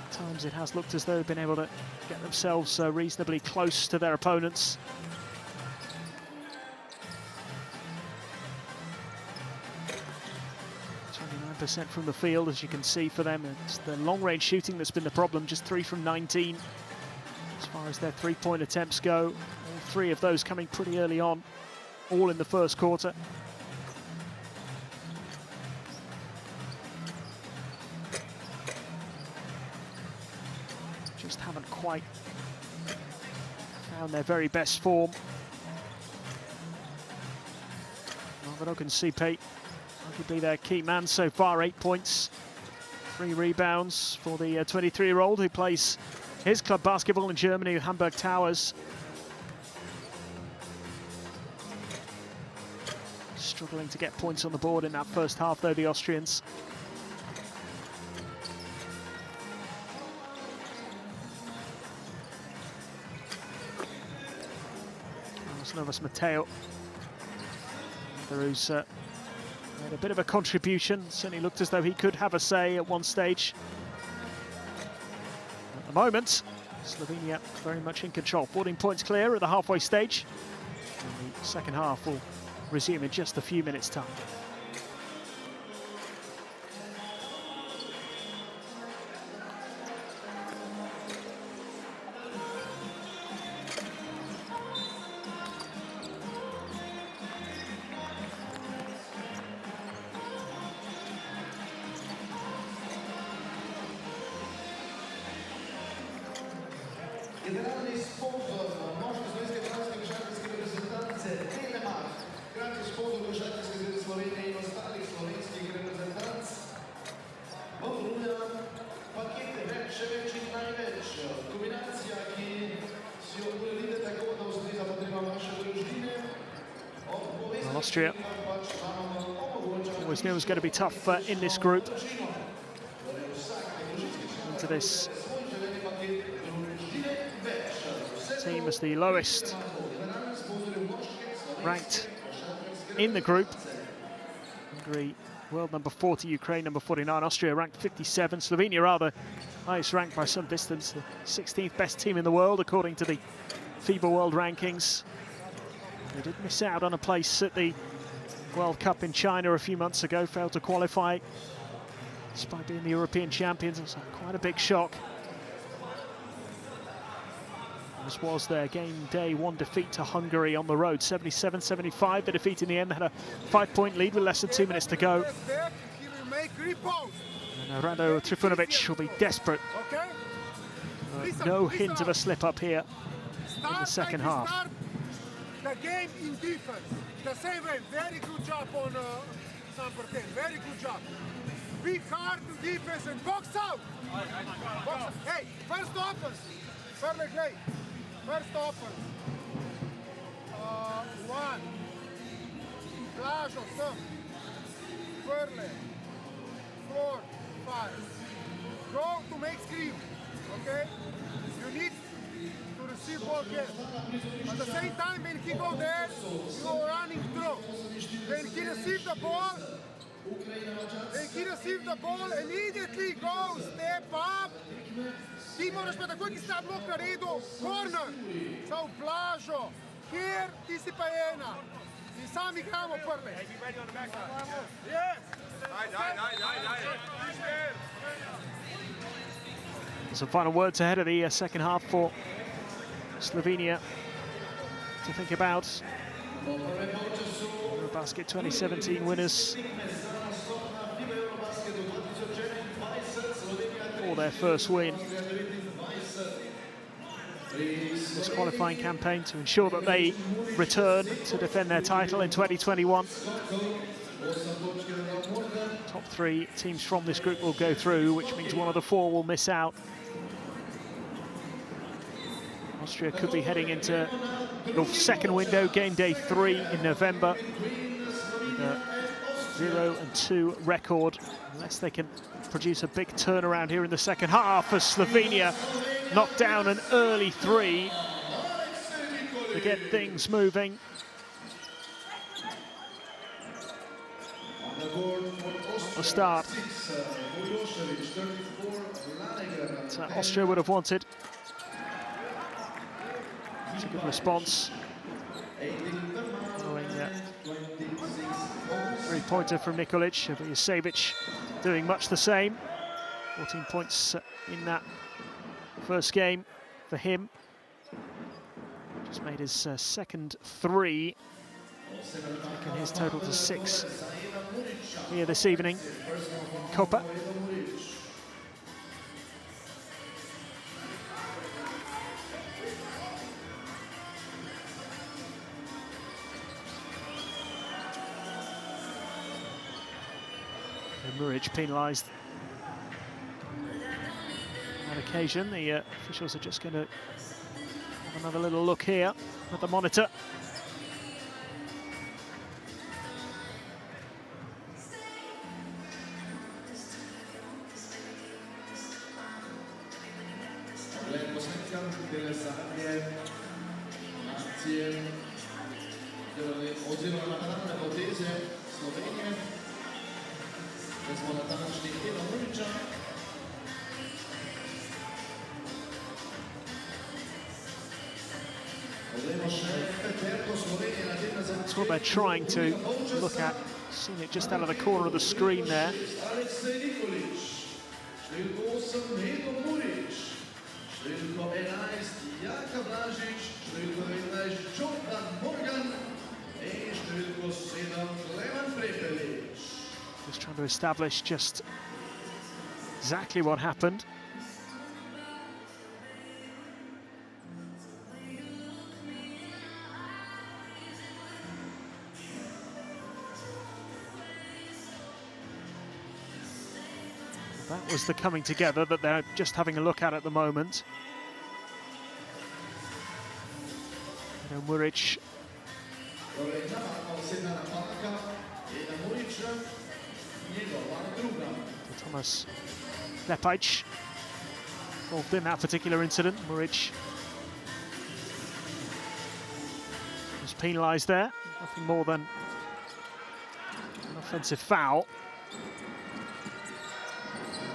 At times it has looked as though they've been able to get themselves reasonably close to their opponents. Percent from the field, as you can see for them. It's the long-range shooting that's been the problem, just 3 from 19 as far as their three-point attempts go. All 3 of those coming pretty early on, all in the first quarter. Just haven't quite found their very best form. Marvin CP, arguably their key man so far, 8 points, 3 rebounds for the 23-year-old who plays his club basketball in Germany, Hamburg Towers. Struggling to get points on the board in that first half, though, the Austrians. Novas Mateo, who's made a bit of a contribution. Certainly looked as though he could have a say at one stage. At the moment, Slovenia very much in control. 14 points clear at the halfway stage. And the second half will resume in just a few minutes' time. Generalny sponsor nowej slovenske košarkarske reprezentance Telemark, hkrati sponsor košarkarske zveze Slovenije in ostalih slovenskih reprezentanc, ponuja pakete več, še več in največ. Kombinacija, ki si jo uredite tako, da ustreza potrebam vaše družine. Austria always knew it was going to be tough in this group. Into this team as the lowest ranked in the group. Hungary, world number 40, Ukraine number 49, Austria ranked 57, Slovenia rather highest ranked by some distance, the 16th best team in the world according to the FIBA World Rankings. They did miss out on a place at the World Cup in China a few months ago, failed to qualify despite being the European champions. It was quite a big shock. This was their game day 1 defeat to Hungary on the road, 77-75. The defeat in the end, had a 5-point lead with less than 2 minutes to go. And Rado Trifunovic will be desperate. No hint of a slip-up here in the second half. The game in defense, the same way. Very good job on number 10. Very good job. Be hard to defense and box out. Box out. Hey, first offense. Fairly great. First offense. 1. Plažo, some. Fairly. 4, 5. Go to make screen. Okay? You need to receive ball here. At the same time, when he go there, you go running through. When he receive the ball, immediately go step up. Ti moraš pa takoj, ki sta blok na redu, corner, sa v plažo, kjer ti si pa ena. In sam igramo prve. Yes! Some final words ahead of the second half for Slovenia to think about. EuroBasket 2017 winners for their first win. This qualifying campaign to ensure that they return to defend their title in 2021. Top top 3 teams from this group will go through, which means one of the 4 will miss out. Austria could be heading into the second window, game day 3 in November, with a 0-2 record, unless they can produce a big turnaround here in the second half, as Slovenia knocked down an early 3 to get things moving. The start that Austria would have wanted. It's a good response. Following three-pointer from Nikolic, Savic doing much the same. 14 points in that first game for him. Just made his second 3, taking his total to 6 here this evening in Copa. Muric penalised on that occasion. The officials are just going to have another little look here at the monitor. That's what they're trying to look at. Seeing it just out of the corner of the screen there. Just trying to establish just exactly what happened. That was the coming together that they're just having a look at the moment. Muric. Thomas Lepic involved in that particular incident. Muric was penalised there. Nothing more than an offensive foul.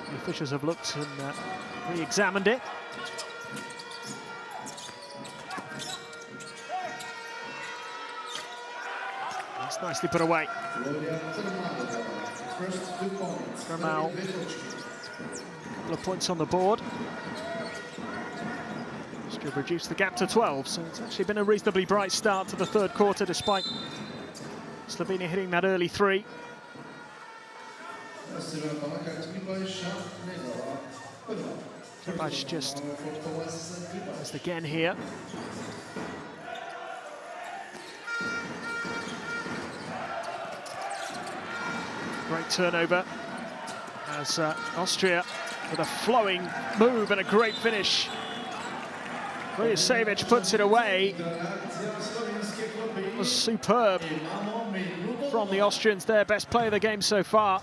The officials have looked and re-examined it. That's nicely put away. Ramal, a couple of points on the board. Just to reduce the gap to 12, so it's actually been a reasonably bright start to the third quarter, despite Slovenia hitting that early 3. Lepic just missed again here. Great turnover as Austria with a flowing move and a great finish. Savic puts it away. It was superb from the Austrians, their best play of the game so far.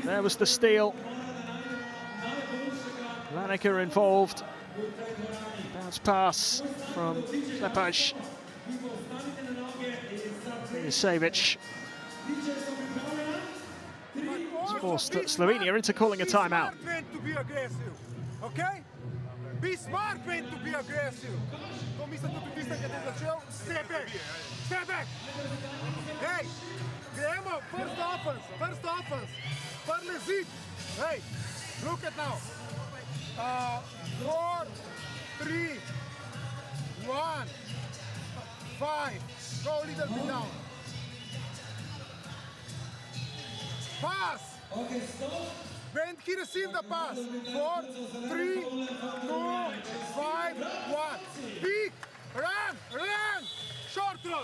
There was the steal. Laneker involved. Bounce pass from Lepic. Savic forced Slovenia into calling a timeout. Okay? Be smart when to be aggressive. Step back. Step back. Hey, gremo, first offense. Parlezit. Hey, look at now. 4, 3, 1, 5. Go a little bit down. Pass. Okay, stop. When he received the pass. 4, 3, 2, 5, 1. Peek. Run. Short throw.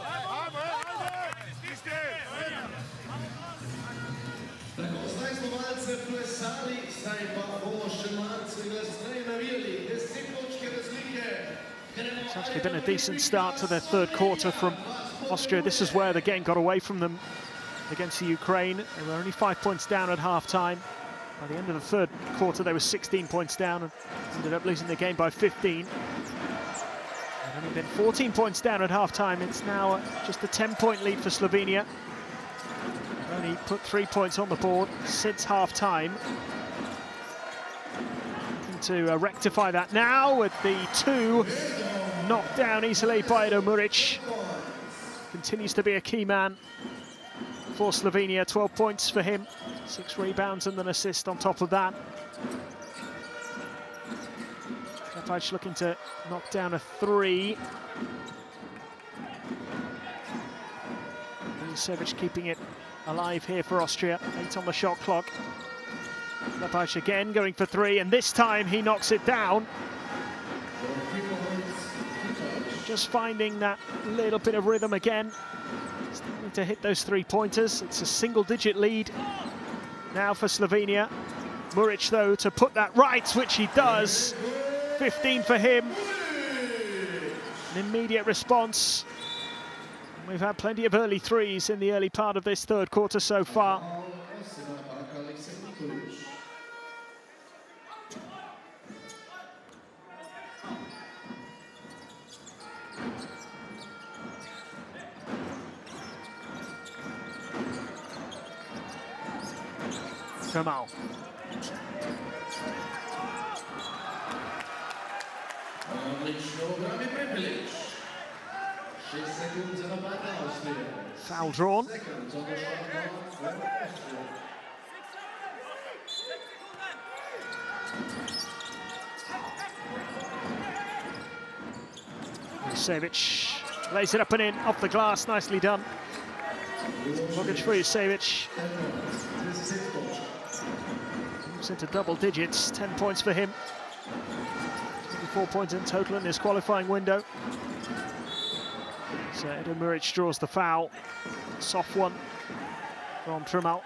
zmagovalce plesali, zdaj pa bomo še malce glasneje navijali. 10 točke razlike. It's actually been a decent start to their third quarter from Austria. This is where the game got away from them against the Ukraine. They were only 5 points down at half-time. By the end of the third quarter, they were 16 points down and ended up losing the game by 15. They've only been 14 points down at half-time. It's now just a 10-point lead for Slovenia. They've only put 3 points on the board since half-time. Looking to rectify that now with the 2 knocked down easily by Muric. Continues to be a key man for Slovenia. 12 points for him, 6 rebounds and an assist on top of that. Lepac looking to knock down a 3. Milicevic keeping it alive here for Austria. 8 on the shot clock. Lepac again going for 3, and this time he knocks it down. Just finding that little bit of rhythm again. Starting to hit those 3-pointers. It's a single-digit lead now for Slovenia. Muric, though, to put that right, which he does. 15 for him. An immediate response. We've had plenty of early threes in the early part of this third quarter so far. Kamal. Foul drawn. Milicevic lays it up and in, off the glass, nicely done. Mogic for Milicevic. Moves into double digits, 10 points for him. 24 points in total in his qualifying window. So Muric draws the foul. Soft one from Trimmel.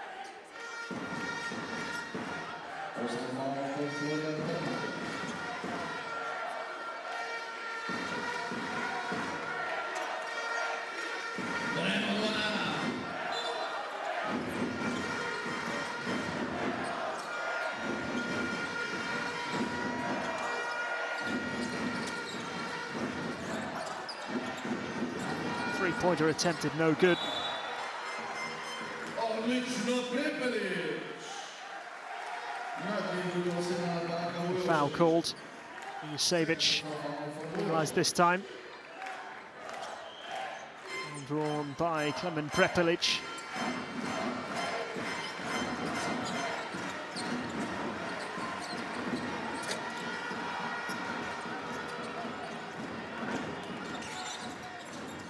Three-pointer attempted, no good. Foul called. Milicevic realised this time. Drawn by Klemen Prepelic.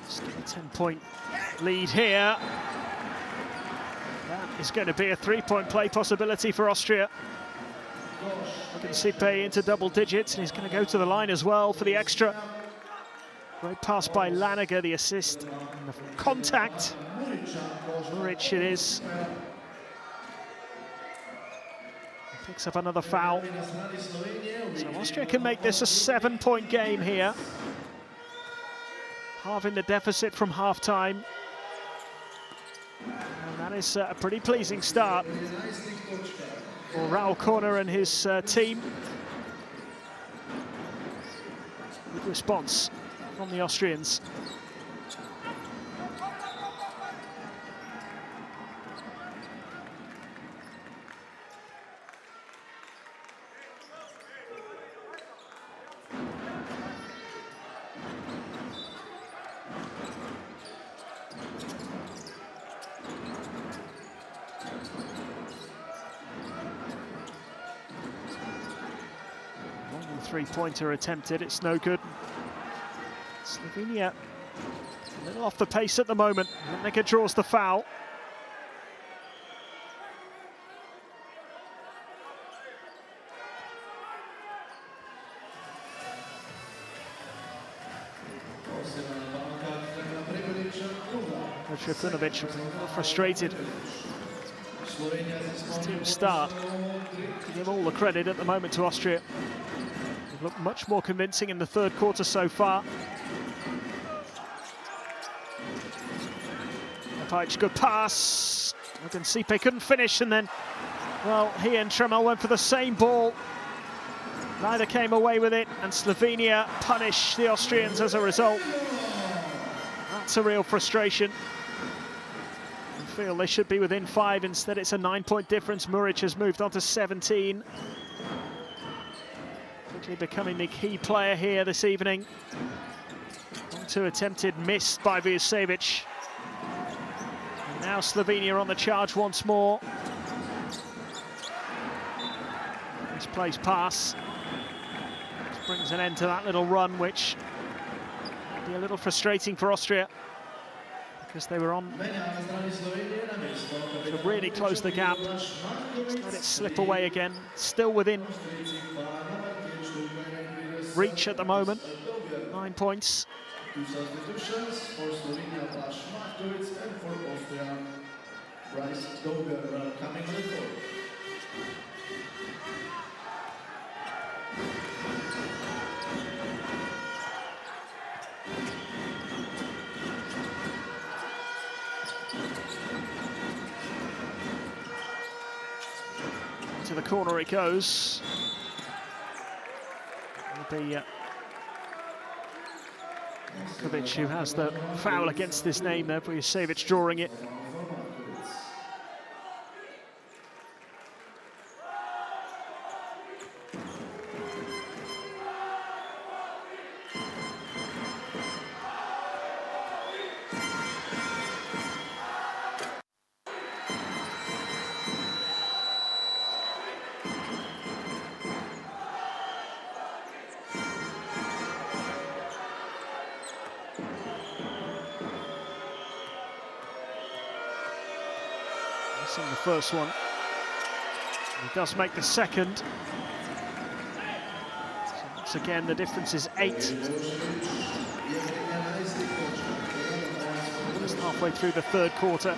Still a 10-point lead here. That is going to be a 3-point play possibility for Austria. Sipe into double digits, and he's going to go to the line as well for the extra. Great pass by Laniger, the assist, and the contact. Muric it is. He picks up another foul. So Austria can make this a 7-point game here. Halving the deficit from half-time. And that is a pretty pleasing start for Raul Corner and his team. Good response from the Austrians. Three-pointer attempted, it's no good. Slovenia a little off the pace at the moment. Laniger draws the foul. Trifunovic a little frustrated This team start. Give all the credit at the moment to Austria. They've looked much more convincing in the third quarter so far. Pajc, good pass. Sipe couldn't finish, and then, well, he and Tremel went for the same ball. Neither came away with it, and Slovenia punish the Austrians as a result. That's a real frustration. I feel they should be within 5. Instead, it's a 9-point difference. Muric has moved on to 17. Quickly becoming the key player here this evening. 2 attempted missed by Vujošević. Now Slovenia on the charge once more. Misplaced pass. This brings an end to that little run, which will be a little frustrating for Austria, because they were on to really close the gap. Just let it slip away again. Still within reach at the moment. 9 points. Two substitutions for Slovenia, Blaž Markovic, and for Austria, Bryce Dober coming on the court. To the corner it goes. It'll be Markovic who has the foul against his name there. Vujošević drawing it. In the first one, he does make the second. So once again, the difference is 8. Just halfway through the third quarter.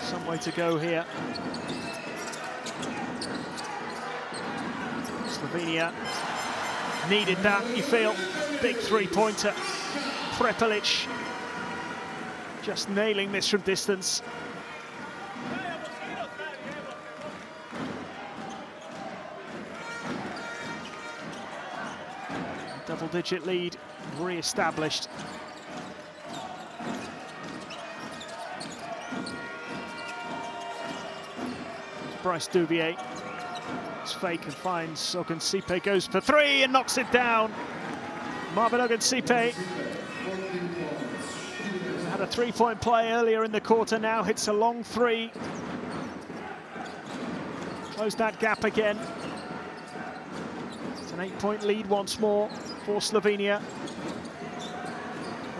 Some way to go here. Slovenia needed that, you feel. Big three-pointer. Prepelic just nailing this from distance. Double-digit lead re-established. Bryce Duvier. It's fake and finds Ogunsipe, goes for 3 and knocks it down. Marvin Ogunsipe had a 3-point play earlier in the quarter, now hits a long 3. Close that gap again. It's an 8-point lead once more for Slovenia.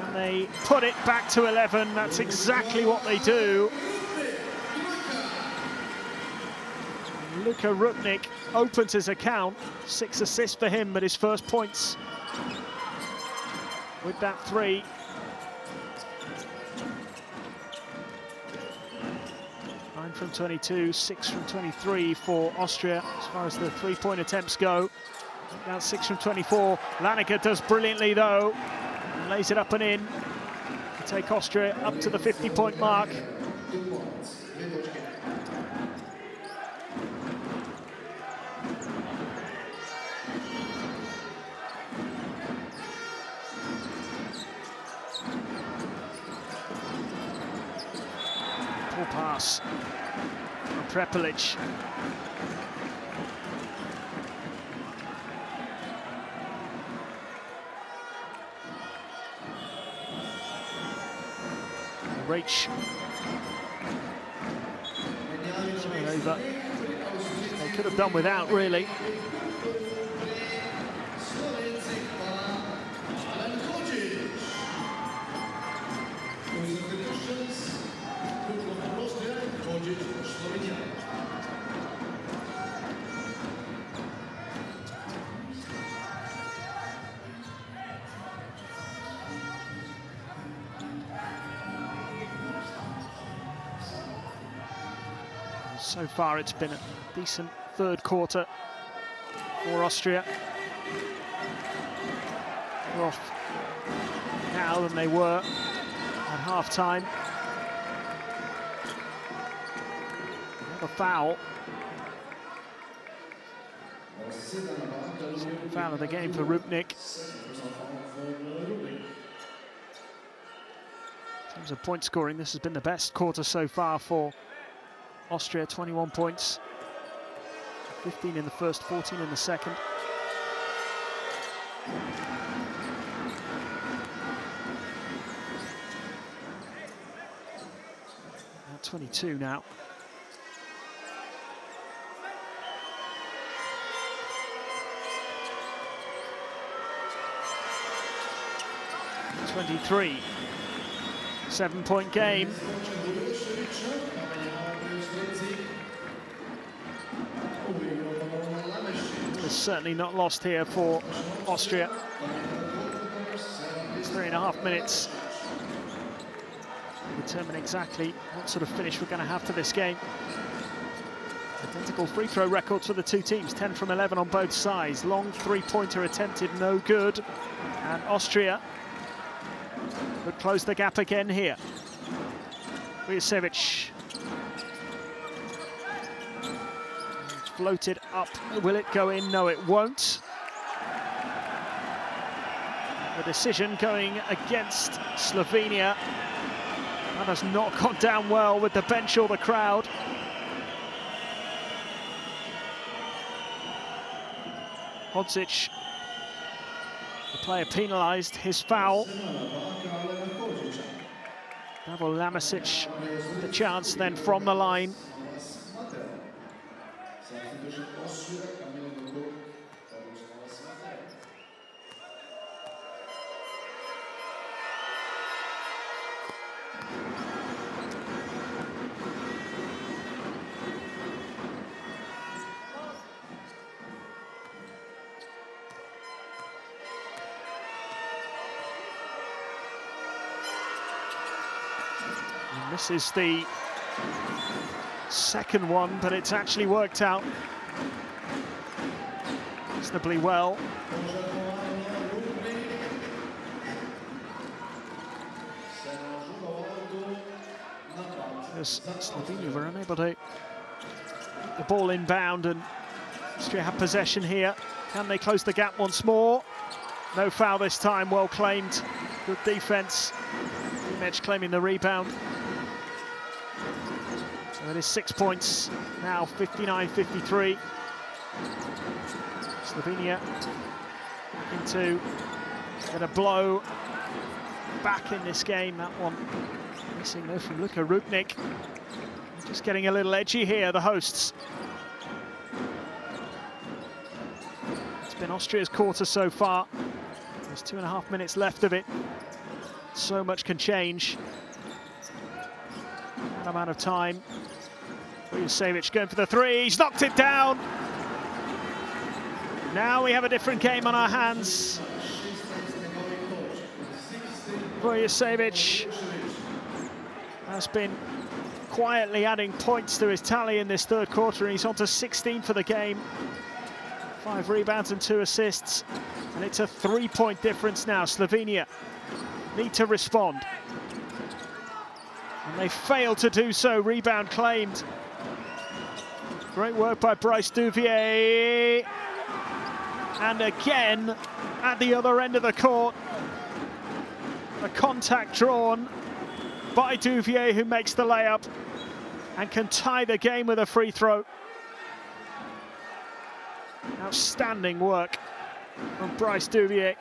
And they put it back to 11. That's exactly what they do. Luka Rupnik opens his account. 6 assists for him, but his first points with that 3. 9 from 22, 6 from 23 for Austria as far as the 3-point attempts go. Now 6 from 24. Laneke does brilliantly though, and lays it up and in to take Austria up to the 50-point mark. Poor pass from Prepelic. Reach. Over. They could have done without, really. So far it's been a decent third quarter for Austria. More off now than they were at half-time. Another foul. Second foul of the game for Rupnik. In terms of point scoring, this has been the best quarter so far for Austria, 21 points. 15 in the first, 14 in the second. 22 now. '23. 7-point game. It's certainly not lost here for Austria. It's 3.5 minutes. Determine exactly what sort of finish we're going to have to this game. Identical free throw records for the two teams, 10 from 11 on both sides. Long three-pointer attempted, no good. And Austria would close the gap again here. Vujasevic. Floated up. Will it go in? No, it won't. The decision going against Slovenia. That has not gone down well with the bench or the crowd. Hodzic, the player penalised, his foul. Davor Lamasic, the chance then from the line. This is the second one, but it's actually worked out reasonably well. As Slovenia were unable to get the ball inbound, and Austria have possession here. Can they close the gap once more? No foul this time, well claimed. Good defense. Image claiming the rebound. So it is 6 points now, 59-53. Slovenia looking to get a blow back in this game. That one missing though from Luka Rupnik. Just getting a little edgy here, the hosts. It's been Austria's quarter so far. There's 2.5 minutes left of it. So much can change. That amount of time. Vujasevic going for the three. He's knocked it down. Now we have a different game on our hands. Vujasevic has been quietly adding points to his tally in this third quarter, and he's on to 16 for the game. 5 rebounds and 2 assists, and it's a 3-point difference now. Slovenia need to respond, and they failed to do so. Rebound claimed. Great work by Bryce Duvier, and again at the other end of the court, a contact drawn by Duvier, who makes the layup and can tie the game with a free throw. Outstanding work from Bryce Duvier.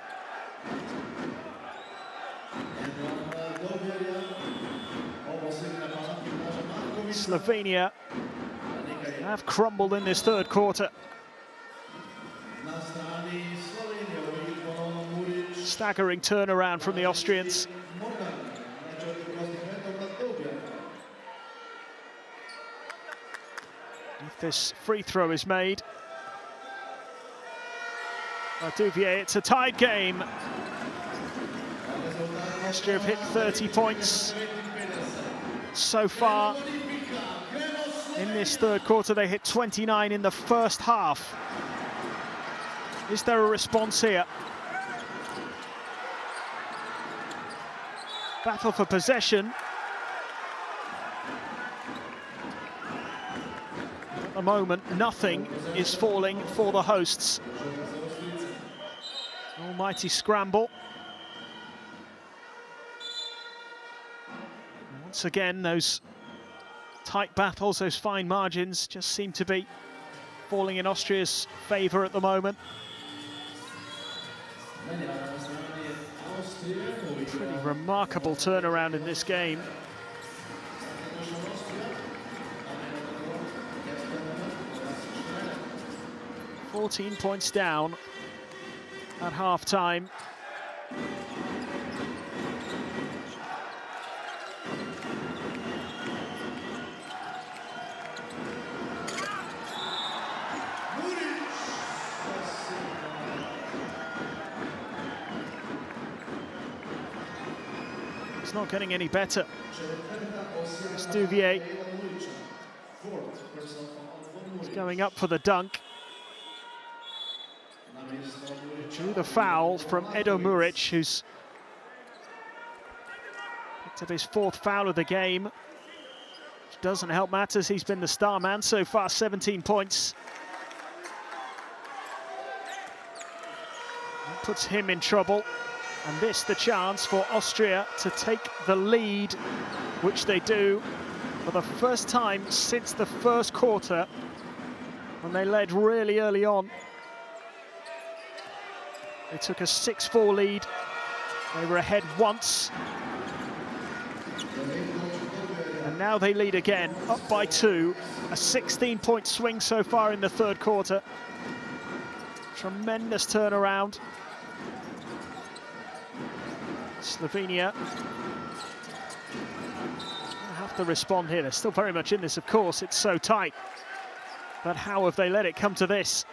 Slovenia have crumbled in this third quarter. Staggering turnaround from the Austrians. If this free throw is made by Duvier, it's a tied game. Austria have hit 30 points so far. in this third quarter. They hit 29 in the first half. Is there a response here? Battle for possession. At the moment, nothing is falling for the hosts. Almighty scramble. Once again, those tight battles, those fine margins just seem to be falling in Austria's favour at the moment. Pretty remarkable turnaround in this game. "14 points down at half-time. It's not getting any better. Stuvier is going up for the dunk. Drew the foul from Edo Muric, who's picked up his 4th foul of the game. Which doesn't help matters. He's been the star man so far, 17 points. That puts him in trouble. And this the chance for Austria to take the lead, which they do for the first time since the first quarter, when they led really early on. They took a 6-4 lead. They were ahead once. And now they lead again, up by 2. A 16-point swing so far in the third quarter. Tremendous turnaround. Slovenia have to respond here. They're still very much in this, of course. It's so tight. But how have they let it come to this?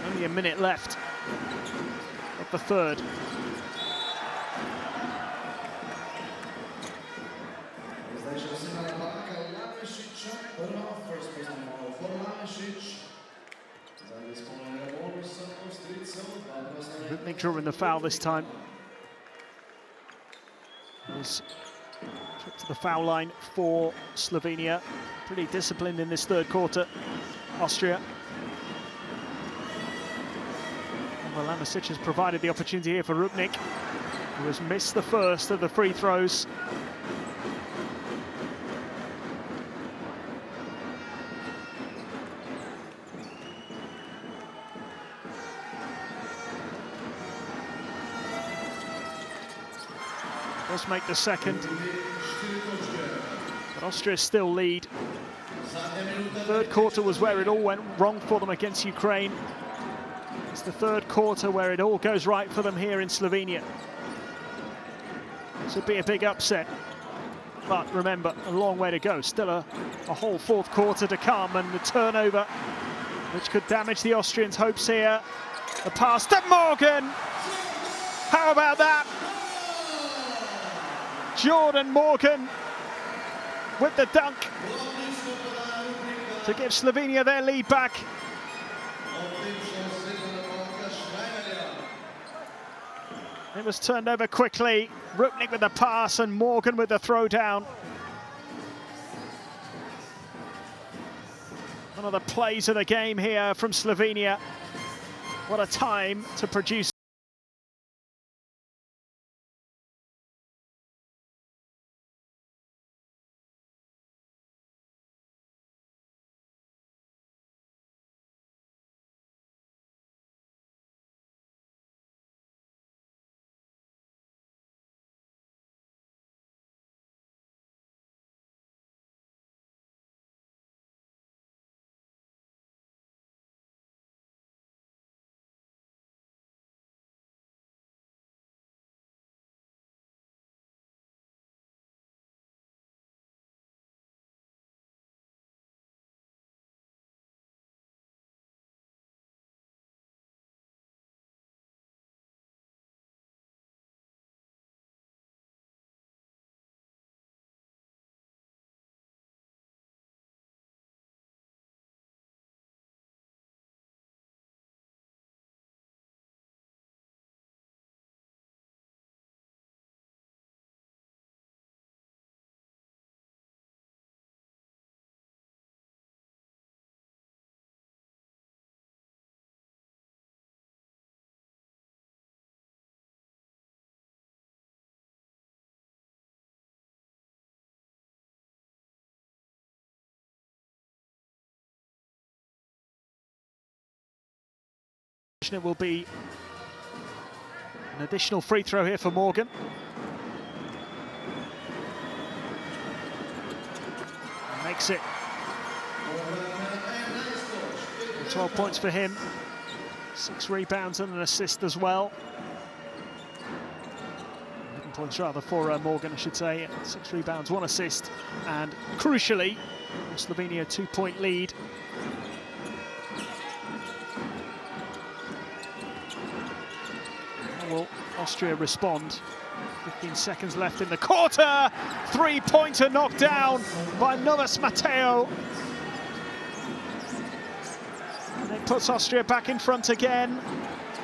Only a minute left of the third. Rupnik drawing the foul this time. Was trip to the foul line for Slovenia. Pretty disciplined in this third quarter, Austria. And Lamasic has provided the opportunity here for Rupnik, who has missed the first of the free throws. Does make the second, but Austria still lead. Third quarter was where it all went wrong for them against Ukraine. It's the third quarter where it all goes right for them here in Slovenia. This would be a big upset, but remember, a long way to go. Still a whole fourth quarter to come, and the turnover, which could damage the Austrians' hopes here. The pass to Morgan. How about that? Jordan Morgan with the dunk to give Slovenia their lead back. It was turned over quickly. Rupnik with the pass and Morgan with the throwdown. One of the plays of the game here from Slovenia. What a time to produce It will be an additional free throw here for Morgan. Makes it. 12 points for him. 6 rebounds and an assist as well. 11 points rather for Morgan, I should say. 6 rebounds, 1 assist, and crucially, Slovenia 2-point lead. Will Austria respond? 15 seconds left in the quarter. 3-pointer knocked down by Novas Mateo. And it puts Austria back in front again.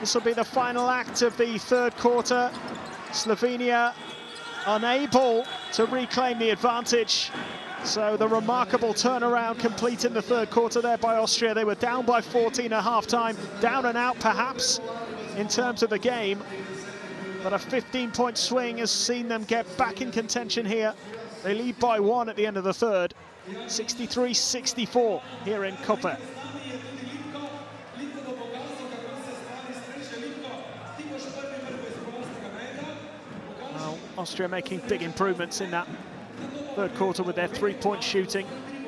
This will be the final act of the third quarter. Slovenia unable to reclaim the advantage. So the remarkable turnaround complete in the third quarter there by Austria. They were down by 14 at half-time, down and out perhaps in terms of the game. But a 15-point swing has seen them get back in contention here. They lead by 1 at the end of the third. 63-64 here in Koper. Well, Austria making big improvements in that third quarter with their 3-point shooting.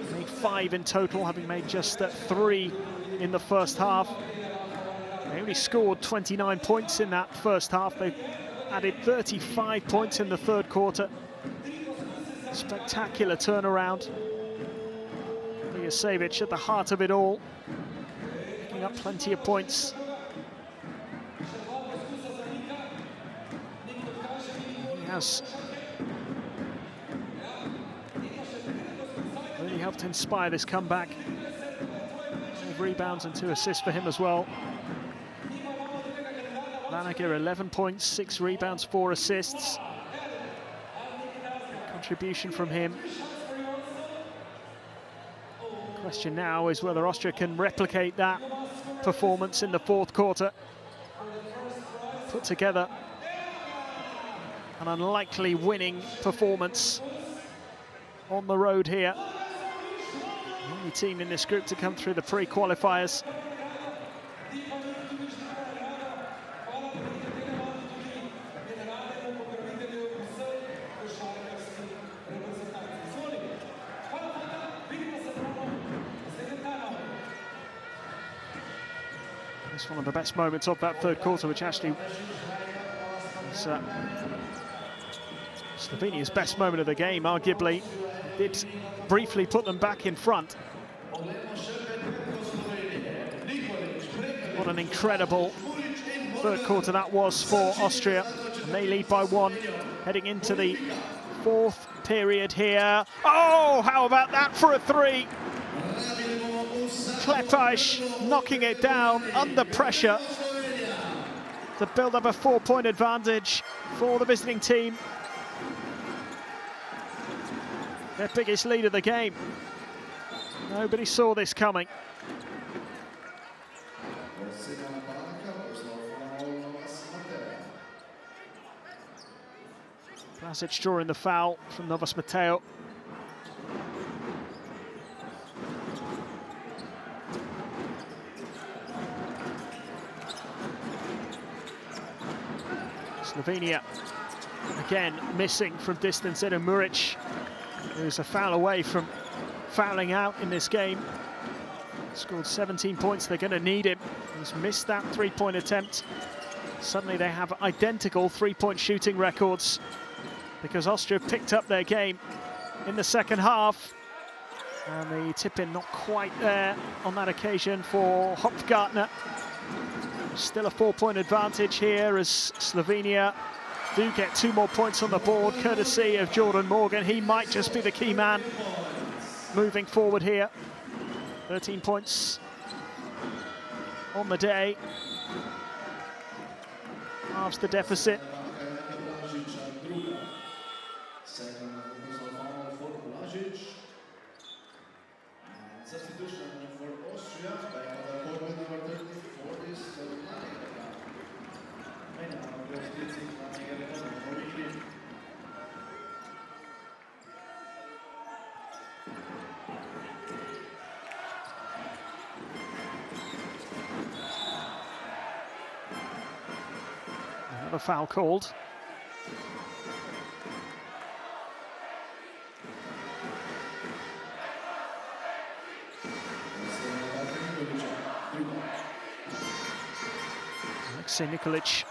They made 5 in total, having made just 3 in the first half. They only scored 29 points in that first half. They added 35 points in the third quarter. Spectacular turnaround. Milicevic at the heart of it all, picking up plenty of points. He has really helped inspire this comeback. 5 rebounds and 2 assists for him as well. Lanager 11 points, 6 rebounds, 4 assists. Contribution from him. The question now is whether Austria can replicate that performance in the fourth quarter. Put together an unlikely winning performance on the road here. The only team in this group to come through the pre-qualifiers. It's one of the best moments of that third quarter, which actually was Slovenia's best moment of the game, arguably. It did briefly put them back in front. What an incredible third quarter that was for Austria. And they lead by 1, heading into the fourth period here. Oh, how about that for a 3? Klepaj knocking it down under pressure to build up a 4-point advantage for the visiting team. Their biggest lead of the game. Nobody saw this coming. Vlasic drawing the foul from Novas Mateo. Slovenia again missing from distance. Edo Muric, who's a foul away from fouling out in this game. Scored 17 points, they're going to need him. He's missed that 3-point attempt. Suddenly they have identical 3-point shooting records because Austria picked up their game in the second half. And the tip-in not quite there on that occasion for Hopfgartner. Still a 4-point advantage here as Slovenia do get 2 more points on the board, courtesy of Jordan Morgan. He might just be the key man moving forward here. 13 points on the day. Halves the deficit. Another foul called. Alexei Nikolic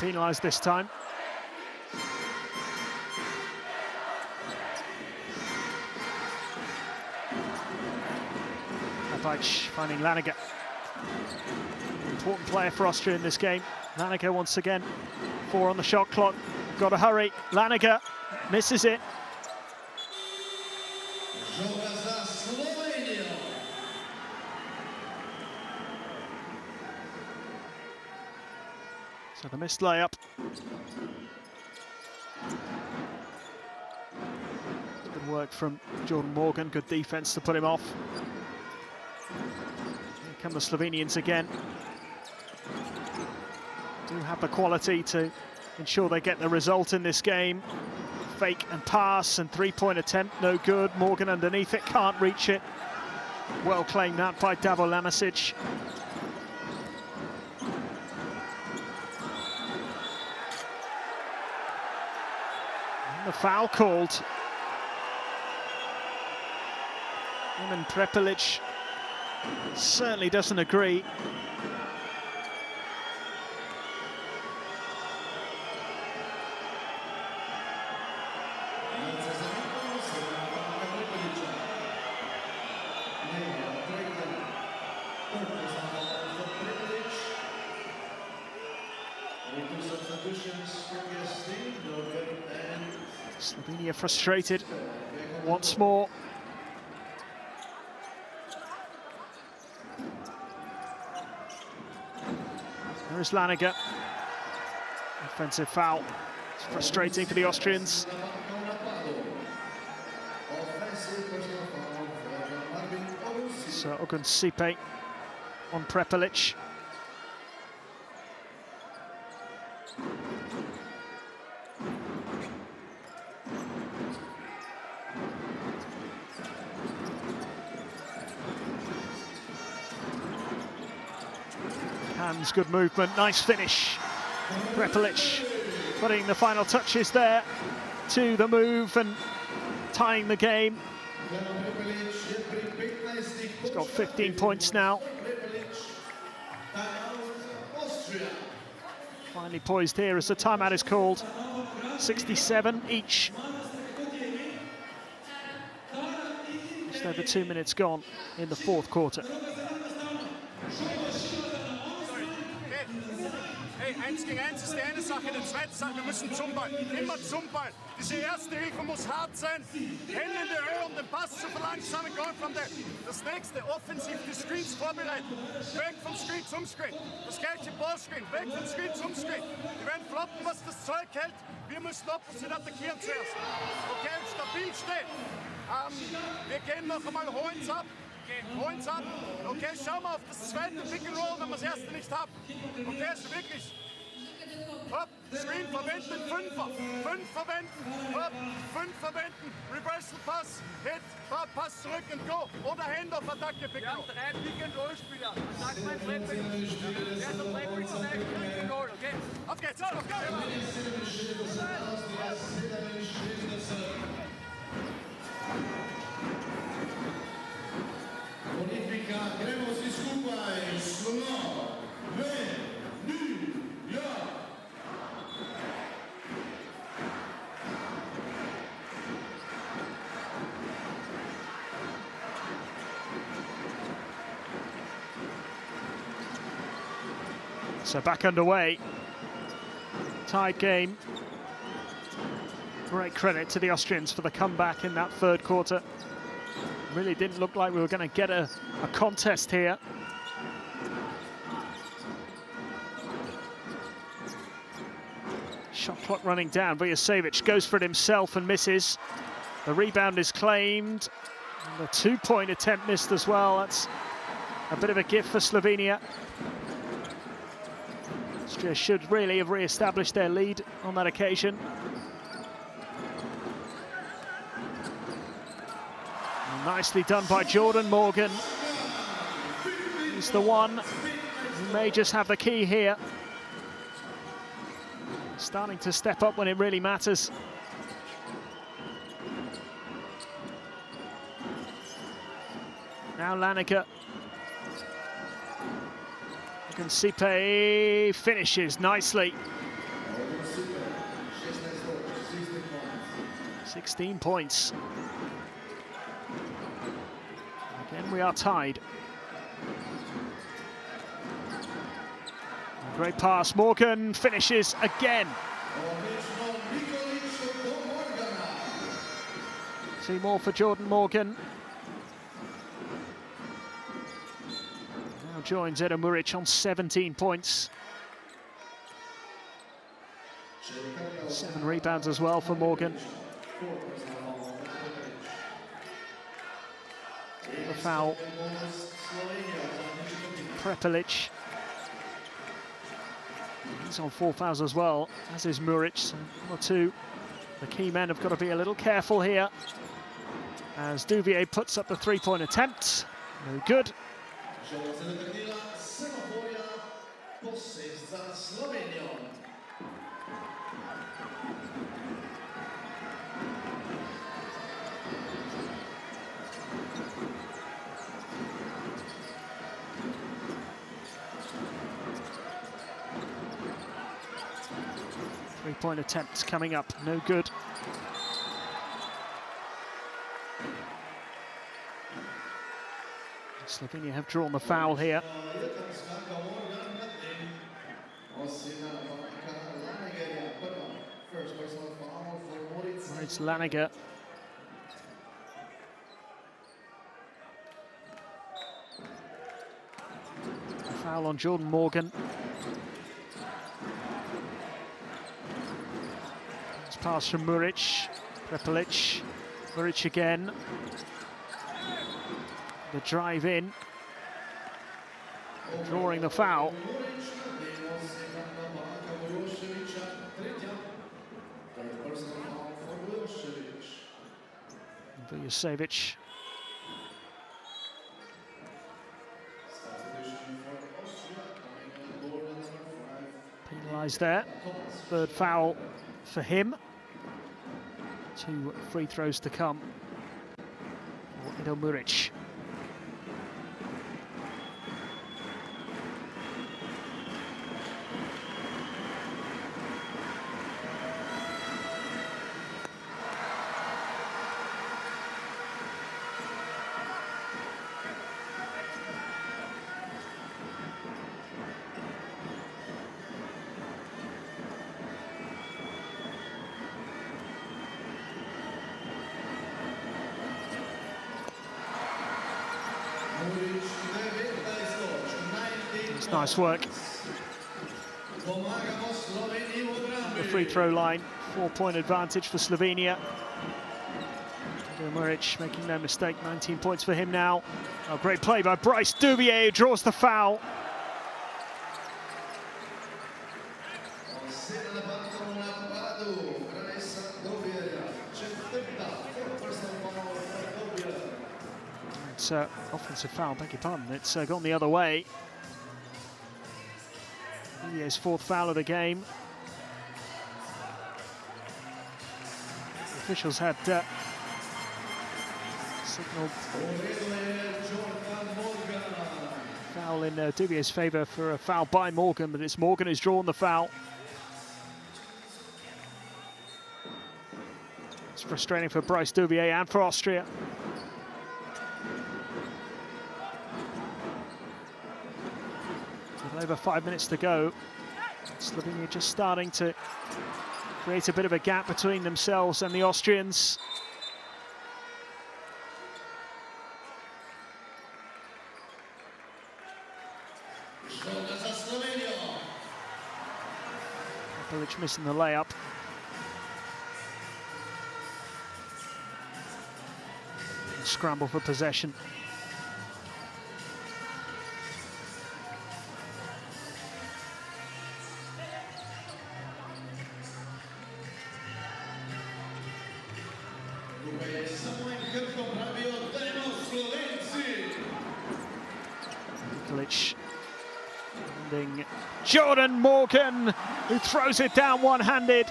penalised this time. Babic finding Laniger. Important player for Austria in this game. Laniger once again. 4 on the shot clock. Got to hurry. Laniger misses it. So the missed layup. Good work from Jordan Morgan. Good defense to put him off. Here come the Slovenians again. Do have the quality to ensure they get the result in this game. Fake and pass and three-point attempt, no good. Morgan underneath it, can't reach it. Well claimed that by Davo Lamasic. And the foul called. And Prepelic certainly doesn't agree. Slovenia frustrated once more. There is Laniger. Offensive foul. It's frustrating for the Austrians. So Ogun Sipe on Prepelic. Hands, good movement, nice finish. Prepelic putting the final touches there to the move and tying the game. He's got 15 points now. Finally poised here as the timeout is called. 67 each. Just over 2 minutes gone in the fourth quarter. Hey, 1 gegen 1 ist die eine Sache, die zweite Sache, wir müssen zum Ball, immer zum Ball. Diese erste Hilfe muss hart sein, Hände in die Höhe, um den Pass zu verlangsamen. Das nächste, offensiv die Screens vorbereiten. Weg vom Screen zum Screen. Das gleiche Ballscreen, weg vom Screen zum Screen. Wir werden floppen, was das Zeug hält. Wir müssen opposite attackieren zuerst. Okay, stabil stehen. Wir gehen noch einmal, holen's ab. Okay, schauen wir auf das zweite Pick and Roll, wenn wir das erste nicht haben. Okay, also wirklich. Hopp, Screen verwenden, Fünfer. 5 verwenden, hopp, 5 verwenden. Reversal Pass, Hit, Pass zurück und Go. Oder Hand-off-Attacke, Pick and Roll. Wir haben 3 Pick and Roll-Spieler. Attack mein Flatback. Der ist auf Flatback zu nehmen, Pick and Roll, okay? Auf geht's, auf geht's! Gremo svi skupaj, Slovenija. So back underway. Tied game. Great credit to the Austrians for the comeback in that third quarter. Really didn't look like we were going to get a contest here. Shot clock running down. Vujasevic goes for it himself and misses. The rebound is claimed. And the two-point attempt missed as well. That's a bit of a gift for Slovenia. Austria should really have re-established their lead on that occasion. Nicely done by Jordan Morgan. He's the one who may just have the key here. starting to step up when it really matters. Now Laniker. Sipe finishes nicely. 16 points. Again, we are tied. Great pass. Morgan finishes again. See more for Jordan Morgan. Now joins Edo Muric on 17 points. 7 rebounds as well for Morgan. The foul. Prepelic. He's on 4 fouls as well, as is Muric. So 1 or 2. The key men have got to be a little careful here. As Duvier puts up the 3-point attempt. No good. 3-point attempts coming up, no good. Slovenia have drawn the foul here. It's Laniger. A foul on Jordan Morgan. Pass from Muric, Prepelic, Muric again. The drive in, drawing the foul. Vujasevic. Penalised there. 3rd foul for him. 2 free throws to come for Edo Muric. It's nice work. The free throw line, 4-point advantage for Slovenia. Muric making no mistake, 19 points for him now. Oh, great play by Bryce Duvier, who draws the foul. It's offensive foul, beg your pardon. It's gone the other way. Duvier's 4th foul of the game. The officials had signalled foul in Duvier's favour for a foul by Morgan, but it's Morgan who's drawn the foul. It's frustrating for Bryce Duvier and for Austria. With over 5 minutes to go, Slovenia just starting to create a bit of a gap between themselves and the Austrians. Prepelic missing the layup. Scramble for possession. Prepelic. Jordan Morgan who throws it down one-handed.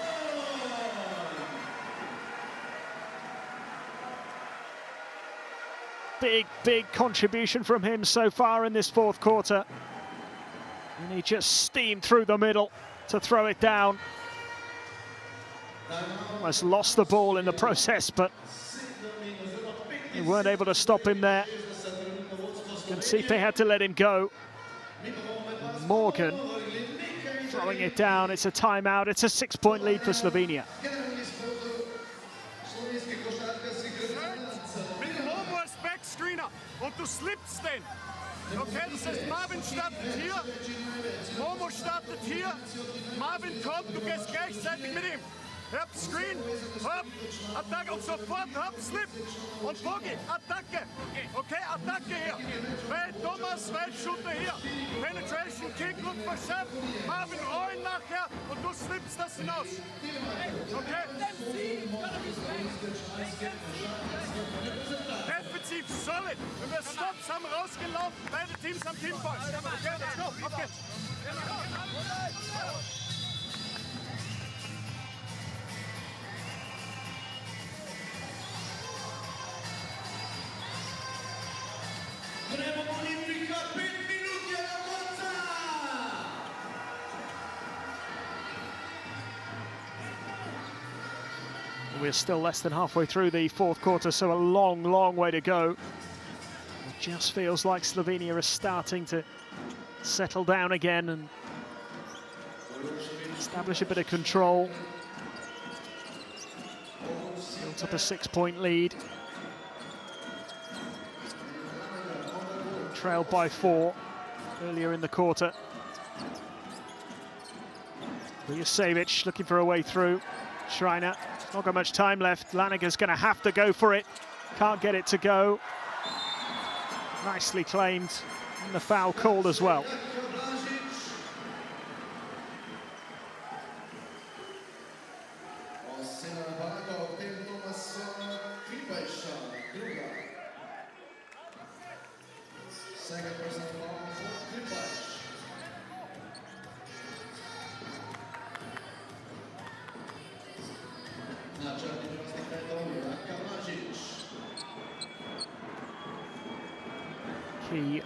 Big contribution from him so far in this fourth quarter. And he just steamed through the middle to throw it down. Almost lost the ball in the process, but they weren't able to stop him there. Gonsipe had to let him go. Morgan throwing it down. It's a timeout. It's a 6-point lead for Slovenia. Und du slippst den. Okay, das heißt, Marvin startet hier, Momo startet hier, Marvin kommt, du gehst gleichzeitig mit ihm. Hop, Screen, Hop, Attacke und sofort Hop, Slip und Boogie, Attacke. Okay, Attacke hier. Weil Thomas, weil Shooter hier. Penetration, Kick und verschärft. Marvin rollen nachher und du slippst das hinaus. Okay? Defensiv solid. Und wir Stops haben rausgelaufen. Beide Teams am Teampoint. Okay, let's go. Auf geht's. We're still less than halfway through the fourth quarter, so a long way to go. It just feels like Slovenia is starting to settle down again and establish a bit of control. Built up a 6-point lead. Trailed by 4 earlier in the quarter. Vujasevic looking for a way through. Schreiner, not got much time left. Laniger's going to have to go for it. Can't get it to go. Nicely claimed. And the foul called as well. Key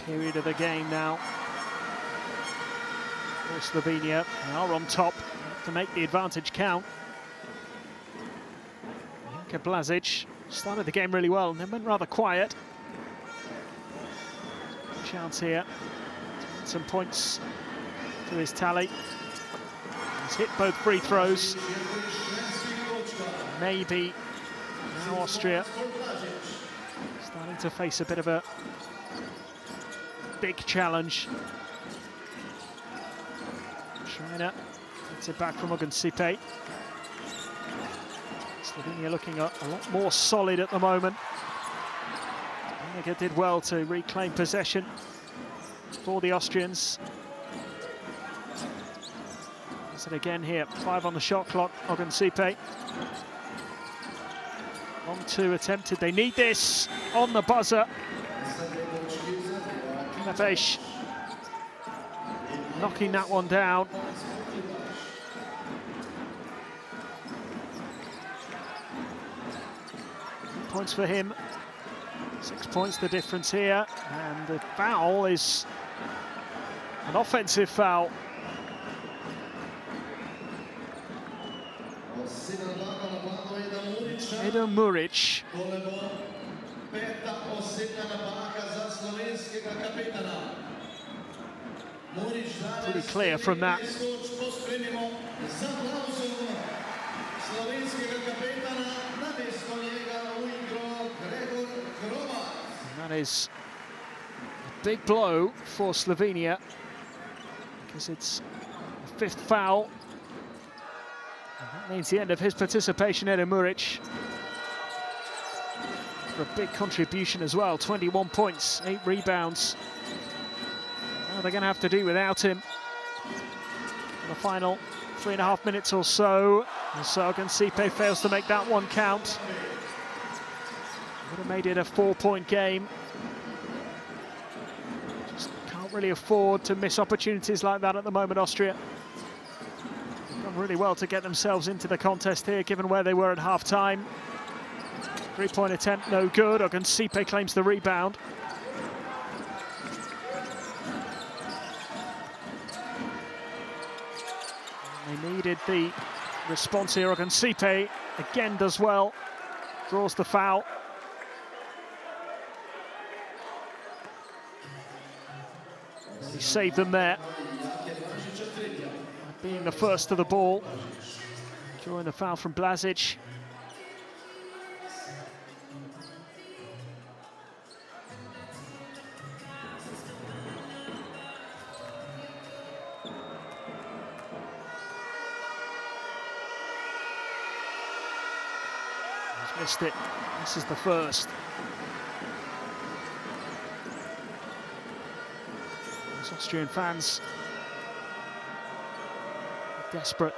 period of the game now for Slovenia. They are on top to make the advantage count. Janka Blažič started the game really well and then went rather quiet. Chance here to add some points to his tally. He's hit both free throws. Maybe now Austria starting to face a bit of a big challenge. Schreiner gets it back from Gonsipe. Slovenia looking a lot more solid at the moment. Laniger did well to reclaim possession for the Austrians. Does it again here, 5 on the shot clock, Gonsipe. 1-2 attempted, they need this on the buzzer. Knapesh knocking that one down. Points for him, 6 points the difference here, and the foul is an offensive foul. Edo Muric. Pretty clear from that. And that is a big blow for Slovenia because it's the 5th foul. And that means the end of his participation, Edo Muric. For a big contribution as well, 21 points, 8 rebounds. Now they're going to have to do without him for the final 3.5 minutes or so. And so Gonsipe fails to make that one count. Would have made it a 4-point game. Just can't Can't really afford to miss opportunities like that at the moment, Austria. Done really well to get themselves into the contest here, given where they were at half-time. Three-point attempt, no good. Ogunsipe claims the rebound. They needed the response here. Ogunsipe again does well, draws the foul. He saved them there, being the first to the ball, drawing the foul from Blažić. He's missed it. This is the first. Those Austrian fans are desperate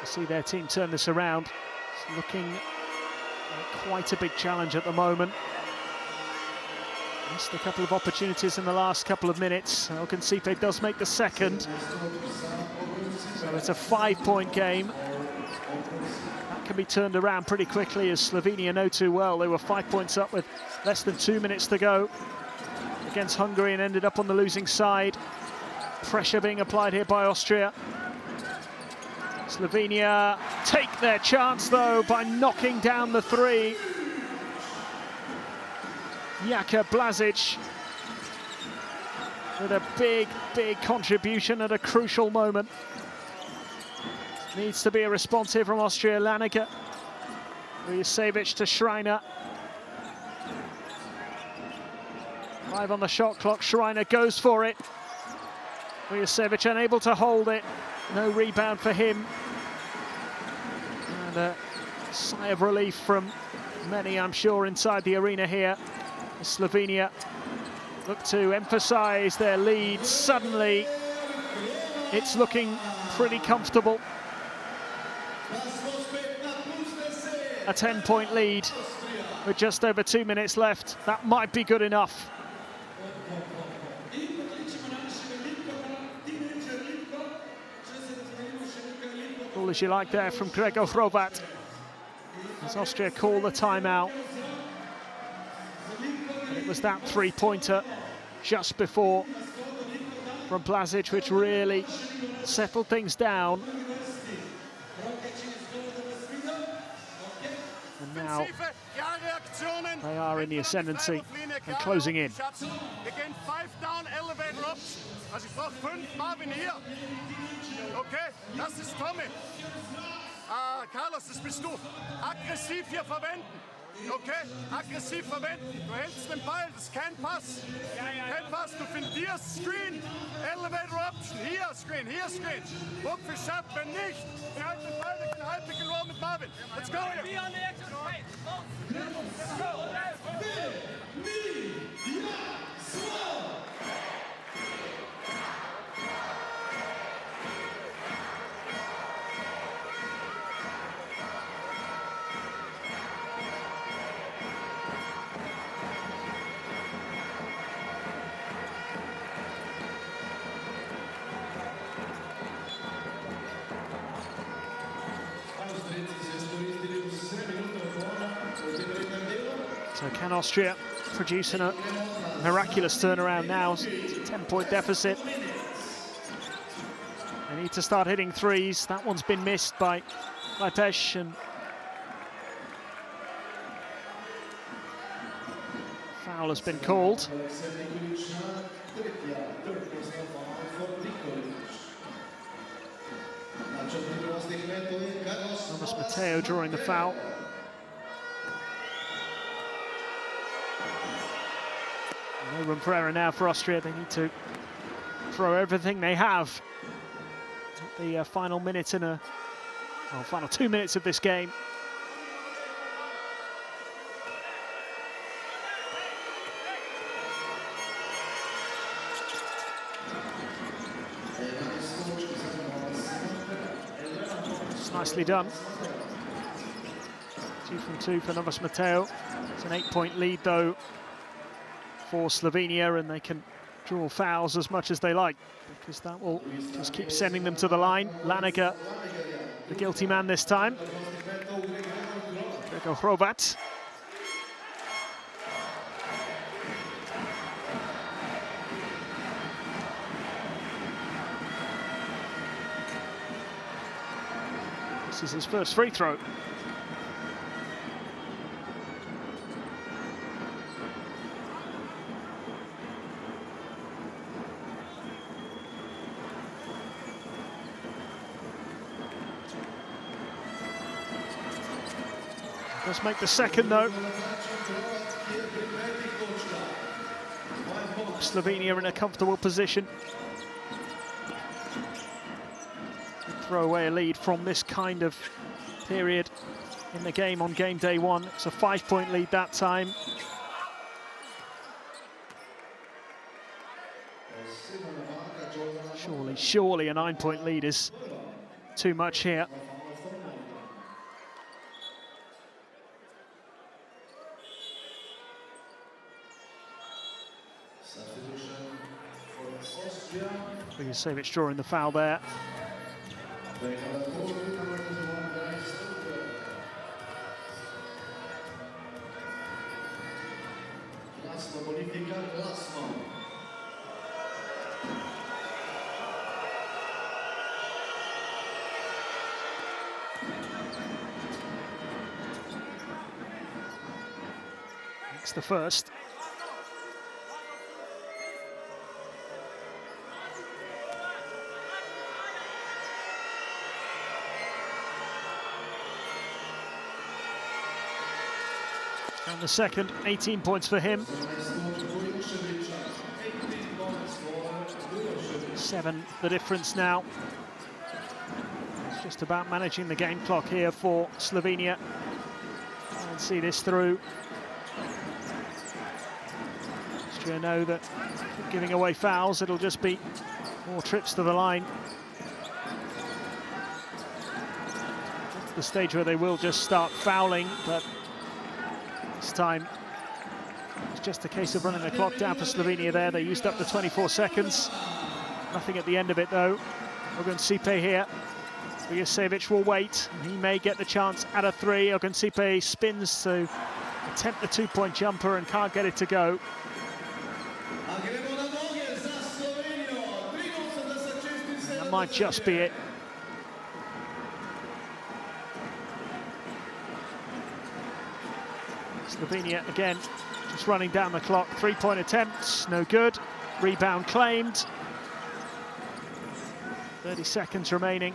to see their team turn this around. It's looking like quite a big challenge at the moment. Missed a couple of opportunities in the last couple of minutes. Ogunsipe does make the second. So it's a 5-point game. That can be turned around pretty quickly, as Slovenia know too well. They were 5 points up with less than 2 minutes to go against Hungary and ended up on the losing side. Pressure being applied here by Austria. Slovenia take their chance though by knocking down the three. Jaka Blažić with a big contribution at a crucial moment. Needs to be a response here from Austria. Laniger, Vujasevic to Schreiner. 5 on the shot clock. Schreiner goes for it. Vujasevic unable to hold it. No rebound for him. And a sigh of relief from many, I'm sure, inside the arena here. Slovenia look to emphasize their lead. Suddenly, it's looking pretty comfortable. A 10-point lead with just over 2 minutes left. That might be good enough. All as you like there from Gregor Hrovat, as Austria call the timeout. And it was that three-pointer just before from Blažić which really settled things down. And now they are in the ascendancy and closing in. Wir gehen 5 down, elevator up. Also ich brauche 5 Marvin hier. Okay, das ist Tommy. Carlos, das bist du. Aggressiv hier verwenden. Okay, aggressiv verwenden. Du hältst den Ball, das ist kein Pass. Kein Pass, du findierst Screen. Elevator Option, hier Screen, hier Screen. Look for shot, wenn nicht. Wir halten den Ball, wir können halb pick and roll mit Marvin. Let's go here. Be on the extra space. Let's go. So can Austria produce a miraculous turnaround now? It's a 10-point deficit. They need to start hitting threes. That one's been missed by Lajpeš, and foul has been called. Novas Mateo drawing the foul. No room for error now for Austria. They need to throw everything they have at the final minute final 2 minutes of this game. It's nicely done. 2 from 2 for Novas Mateo. It's an 8-point lead though for Slovenia, and they can draw fouls as much as they like, because that will just keep sending them to the line. Laniger, the guilty man this time. Gregor Hrovat. This is his first free throw. Let's make the second though. Slovenia in a comfortable position. Throw away a lead from this kind of period in the game on game day one. It's a 5-point lead that time. Surely a 9-point lead is too much here. Savic drawing the foul there. It's the first. And the second, 18 points for him. 7 the difference now. It's just about managing the game clock here for Slovenia. And see this through. Austria know that giving away fouls, it'll just be more trips to the line. It's the stage where they will just start fouling, but this time it's just a case of running the clock down for Slovenia there. They used up the 24 seconds. Nothing at the end of it though. Ogunsipe here. Vujasevic will wait. He may get the chance at a 3. Ogunsipe spins to attempt the 2-point jumper and can't get it to go. That might just be it. Slovenia again, just running down the clock. 3-point attempts, no good. Rebound claimed. 30 seconds remaining.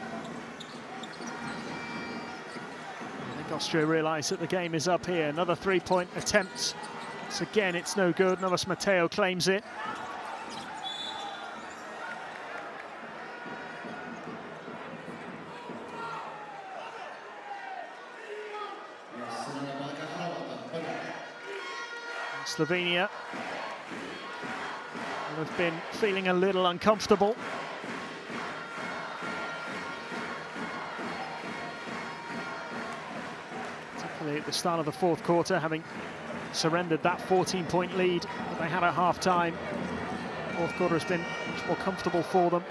I think Austria realise that the game is up here. Another 3-point attempt. So again, it's no good. Novas Mateo claims it. Slovenia have been feeling a little uncomfortable. Particularly at the start of the fourth quarter, having surrendered that 14-point lead that they had at half-time. Fourth quarter has been much more comfortable for them.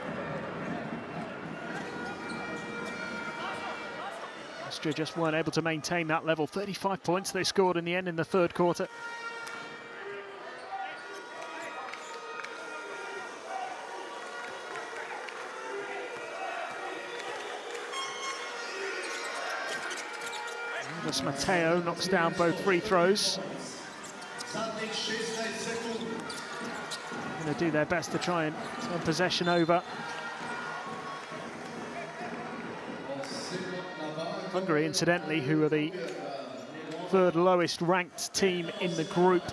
Austria just weren't able to maintain that level. 35 points they scored in the end in the third quarter. Mateo knocks down both free throws. Going to do their best to try and turn possession over. Hungary, incidentally, who are the third lowest ranked team in the group,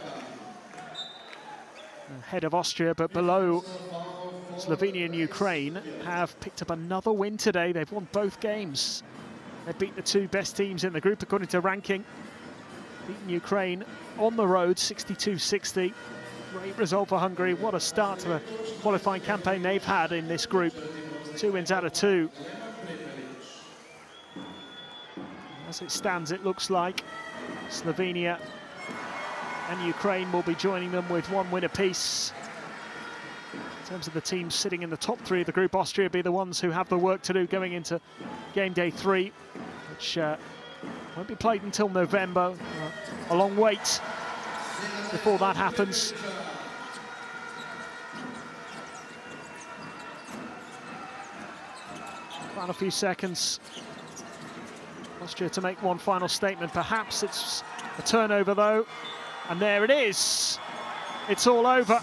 ahead of Austria, but below Slovenia and Ukraine, have picked up another win today. They've won both games. They beat the 2 best teams in the group according to ranking. Beaten Ukraine on the road, 62-60. Great result for Hungary. What a start to the qualifying campaign they've had in this group. 2 wins out of 2. As it stands, it looks like Slovenia and Ukraine will be joining them with 1 win apiece. In terms of the teams sitting in the top 3 of the group, Austria be the ones who have the work to do going into game day 3, which won't be played until November. A long wait before that happens. Final few seconds. Austria to make one final statement. Perhaps it's a turnover though, and there it is. It's all over.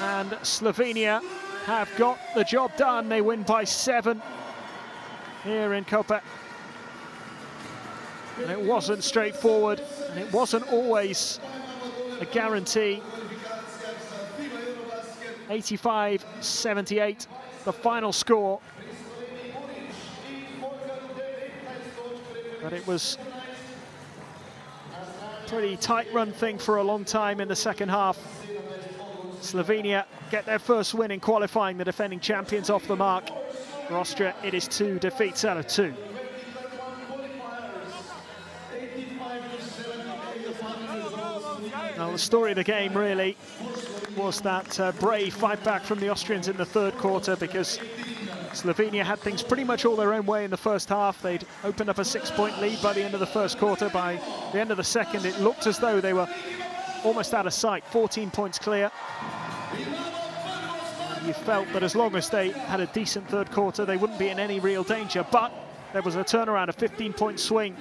And Slovenia have got the job done. They win by 7 here in Koper. And it wasn't straightforward, and it wasn't always a guarantee. 85-78, the final score. But it was a pretty tight run thing for a long time in the second half. Slovenia get their first win in qualifying, the defending champions off the mark. For Austria, it is 2 defeats out of 2. Now, the story of the game really was that brave fight back from the Austrians in the third quarter, because Slovenia had things pretty much all their own way in the first half. They'd opened up a 6-point lead by the end of the first quarter. By the end of the second, it looked as though they were almost out of sight, 14 points clear. You felt that as long as they had a decent third quarter, they wouldn't be in any real danger, but there was a turnaround, a 15-point swing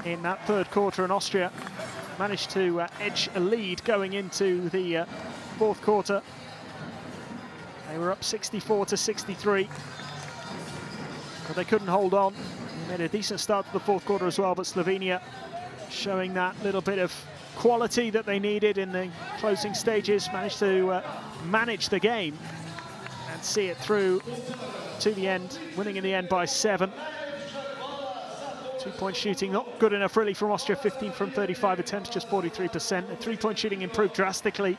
in that third quarter, and Austria managed to edge a lead going into the fourth quarter. They were up 64-63, but they couldn't hold on. They made a decent start to the fourth quarter as well, but Slovenia showing that little bit of quality that they needed in the closing stages, managed to manage the game and see it through to the end, winning in the end by 7. 2-point shooting not good enough really from Austria, 15 from 35 attempts, just 43%. The 3-point shooting improved drastically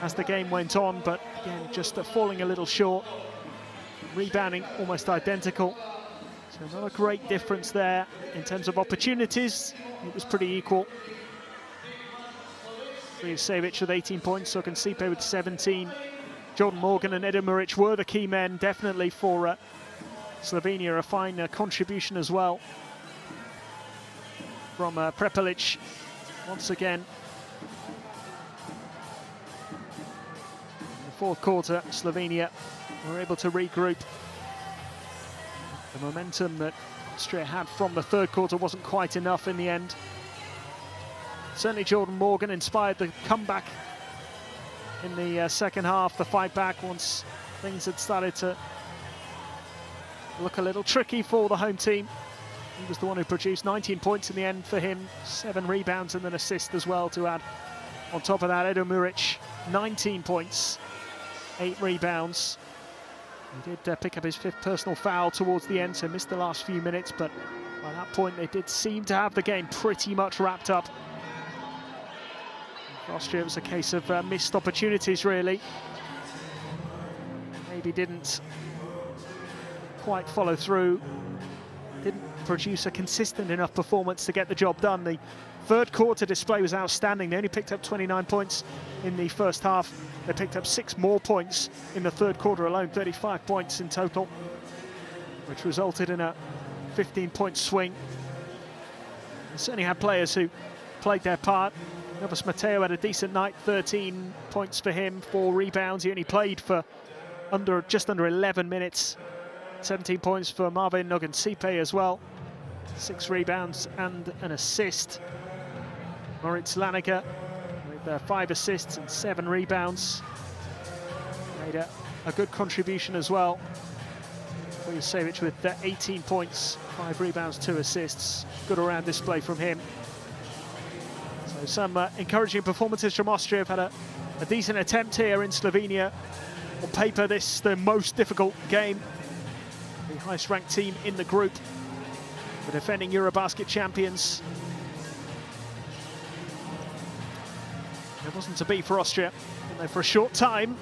as the game went on, but again, just falling a little short. Rebounding almost identical. So not a great difference there. In terms of opportunities, it was pretty equal. Savic with 18 points, Sokan Sipe with 17. Jordan Morgan and Edo Muric were the key men, definitely for Slovenia. A fine contribution as well from Prepelic once again. In the fourth quarter, Slovenia were able to regroup. The momentum that Austria had from the third quarter wasn't quite enough in the end. Certainly Jordan Morgan inspired the comeback in the second half, the fight back, once things had started to look a little tricky for the home team. He was the one who produced 19 points in the end for him, 7 rebounds and an assist as well to add. On top of that, Edo Muric, 19 points, 8 rebounds. He did pick up his 5th personal foul towards the end, so missed the last few minutes, but by that point they did seem to have the game pretty much wrapped up. For Austria, it was a case of missed opportunities, really. Maybe didn't quite follow through, didn't produce a consistent enough performance to get the job done. The third quarter display was outstanding. They only picked up 29 points in the first half. They picked up 6 more points in the third quarter alone, 35 points in total, which resulted in a 15-point swing. They certainly had players who played their part. Novus Mateo had a decent night, 13 points for him, 4 rebounds. He only played for just under 11 minutes. 17 points for Marvin Nogan-Sipe as well. 6 rebounds and an assist. Moritz Laniger with 5 assists and 7 rebounds. Made a good contribution as well. Vujosevic with 18 points, 5 rebounds, 2 assists. Good all-round display from him. So some encouraging performances from Austria. Have had a decent attempt here in Slovenia. On paper, this is the most difficult game. The highest ranked team in the group, the defending EuroBasket champions. It wasn't to be for Austria, and though for a short time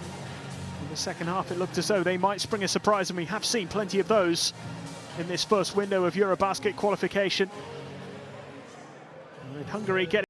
in the second half it looked as though they might spring a surprise, and we have seen plenty of those in this first window of EuroBasket qualification. With Hungary getting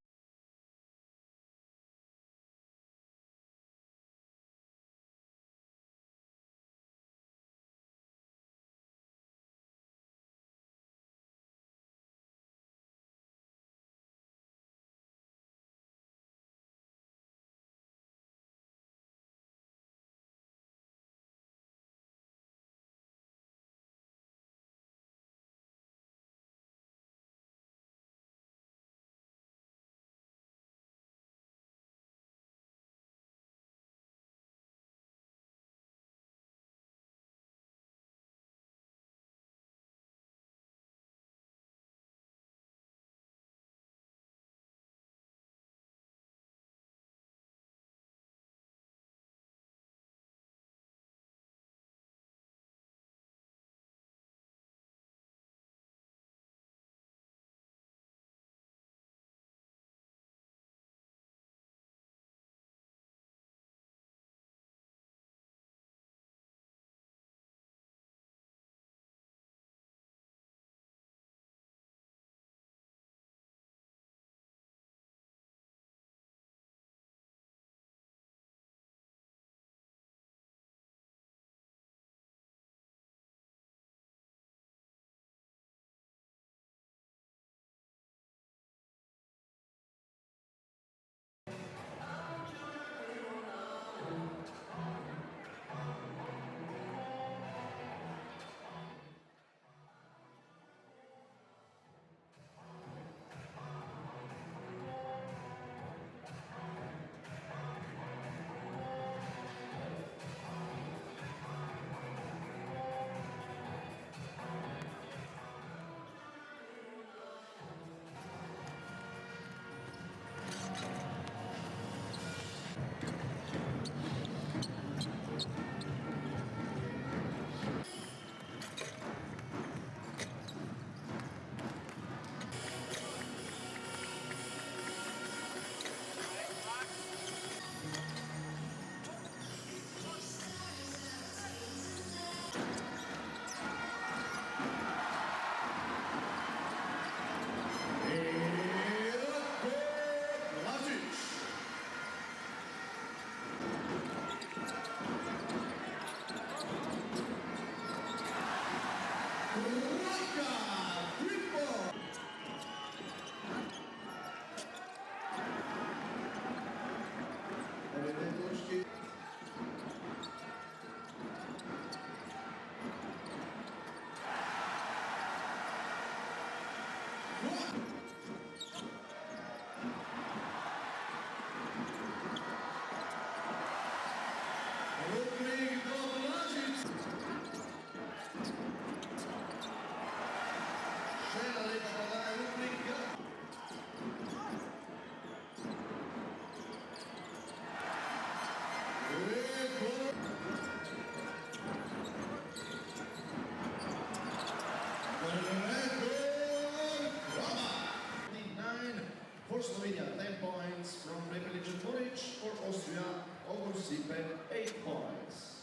For Slovenia, 10 points. From Repličan Moric. For Austria, Sipe, 8 points.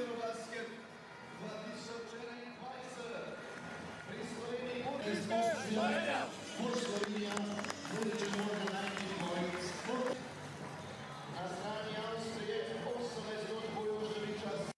EuroBasket 2020 pri Sloveniji for Slovenia budući možda najbolji points na strani Austrije 18 od Bojoževića.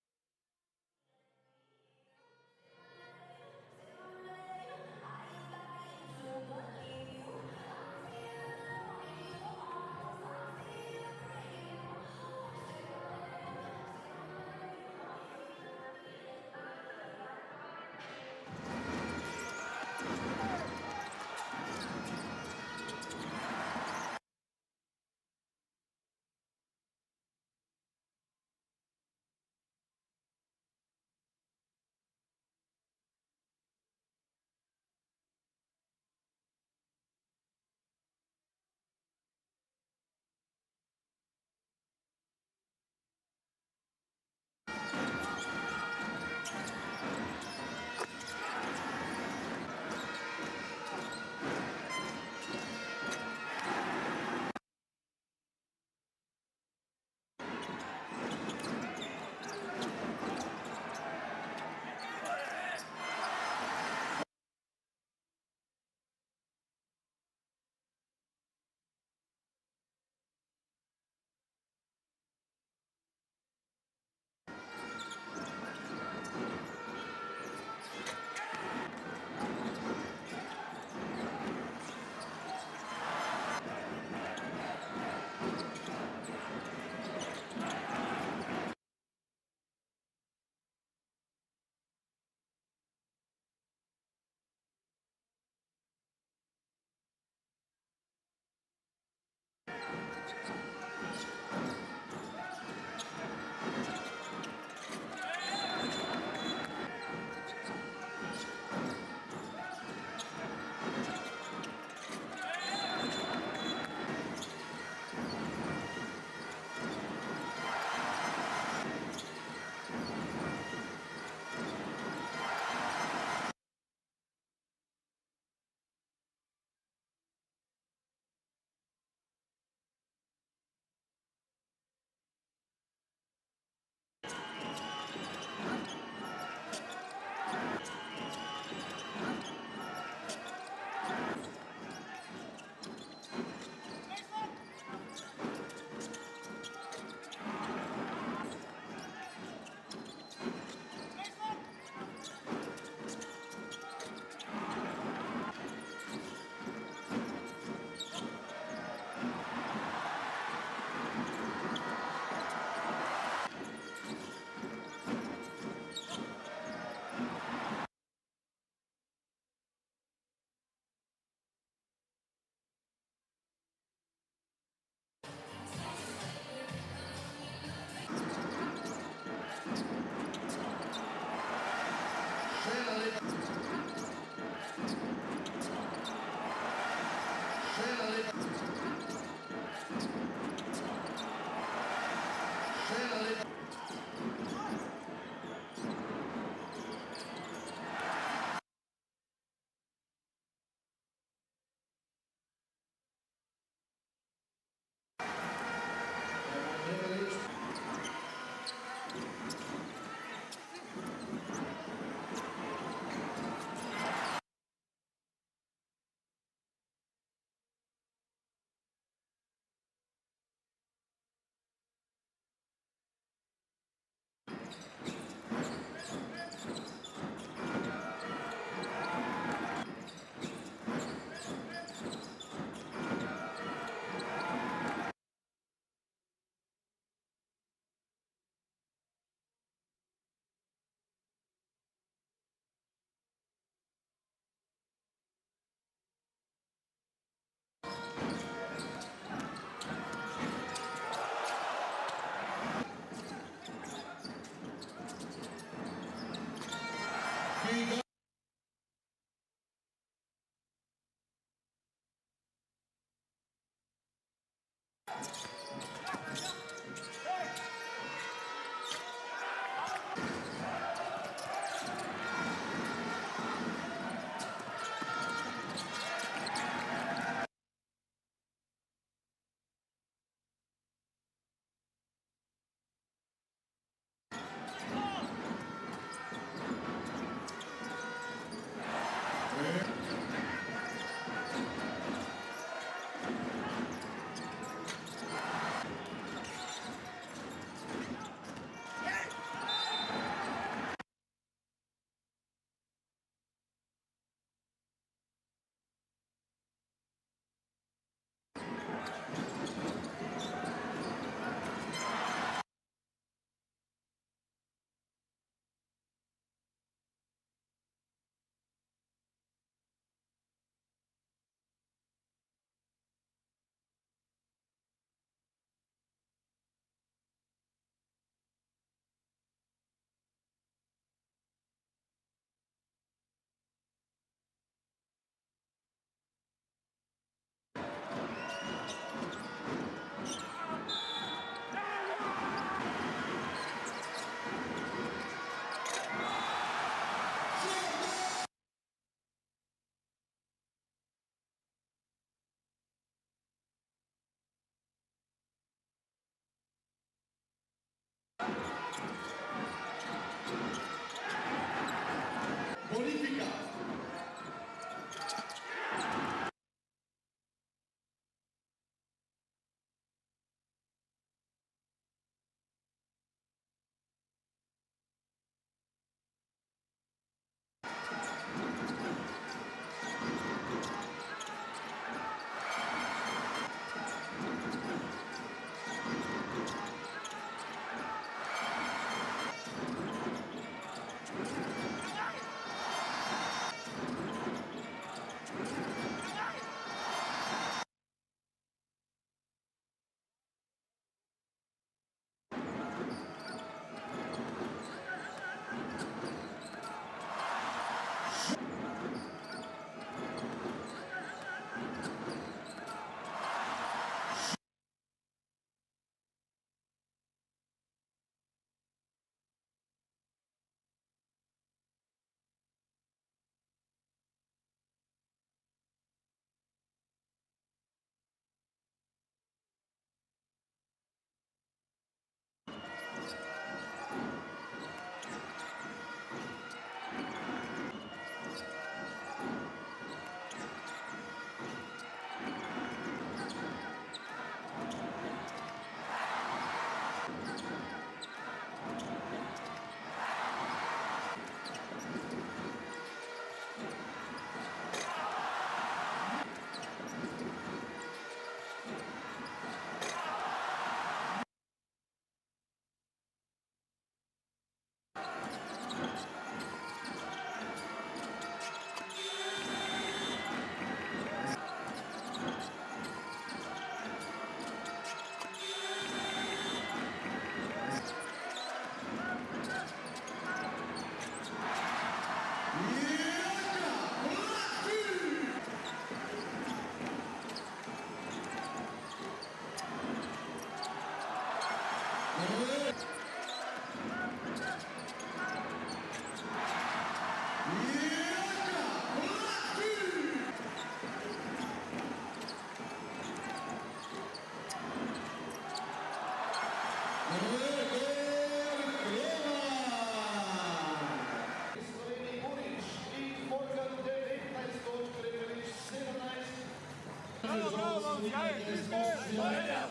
Slovenija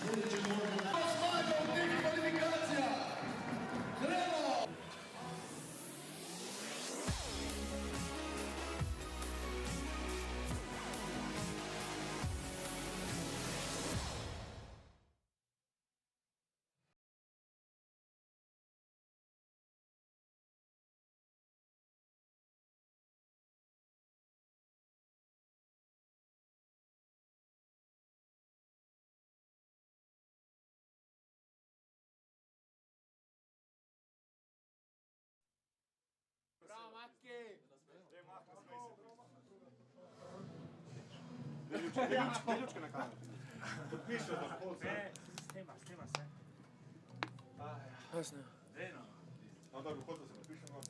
dođe na snaga u tih kvalifikacija. Kremo! Ljučka na kameru. Potpišeš da polce. Snima se. Jasno. No dobro, hotel se potpišemo.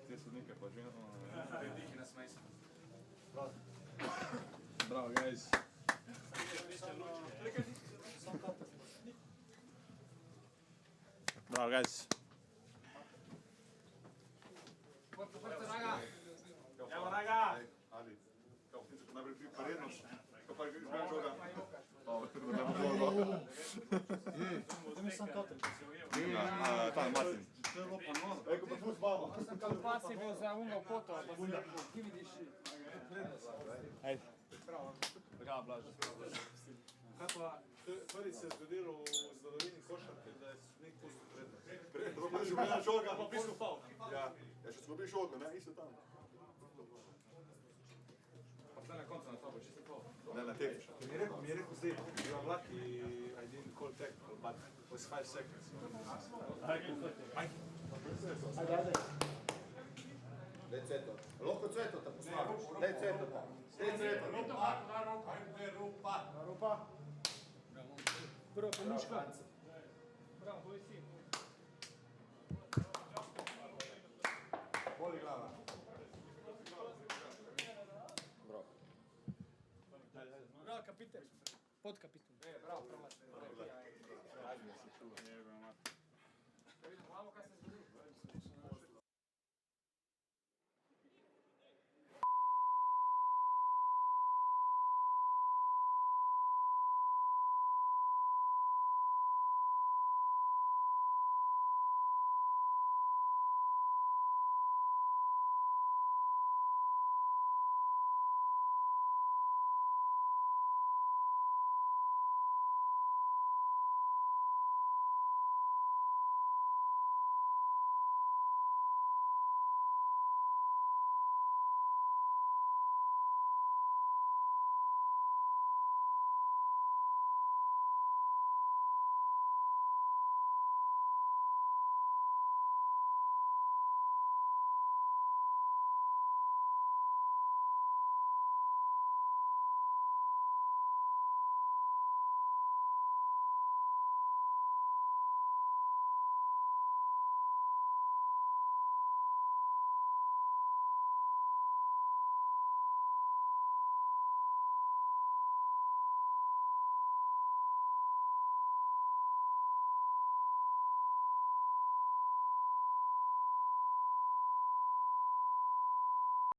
Te su nekaj pa že. Bravo, guys. Bravo, guys. Evo raga! Ali, kao Finska najbolj pripa rednost, kao pa izgledam žoga. Idemo sam kater. Taj, Martin. Eko pa tvoj babo. Kao pas je bio za ungao poto, pa si ti vidiš. Ajde. Bravo, Blažo. Kako Prvi se je zgodilo u zgodovini košarke, da je nek pusto prednost. Prednost, pa ću gledam žoga. pa pisao faul. Ja, što smo bili žoga, ne, isto tamo. Pa šta na koncu na tobo, čisto faul. Ne, na tehniča. Mi je rekao zdaj, you are lucky, I didn't call technical, but it was 5 seconds. Ajde. Daj Cveto. Lahko Cveto ta postaviš. Daj Cveto ta. Daj Cveto. Rupa. Prvo pomuška. Bravo, tvoj sin. Boli glava. Bravo, kapiten. Podkapitan. Bravo, prolazi. Ajde, se čuva. Vidimo, kad se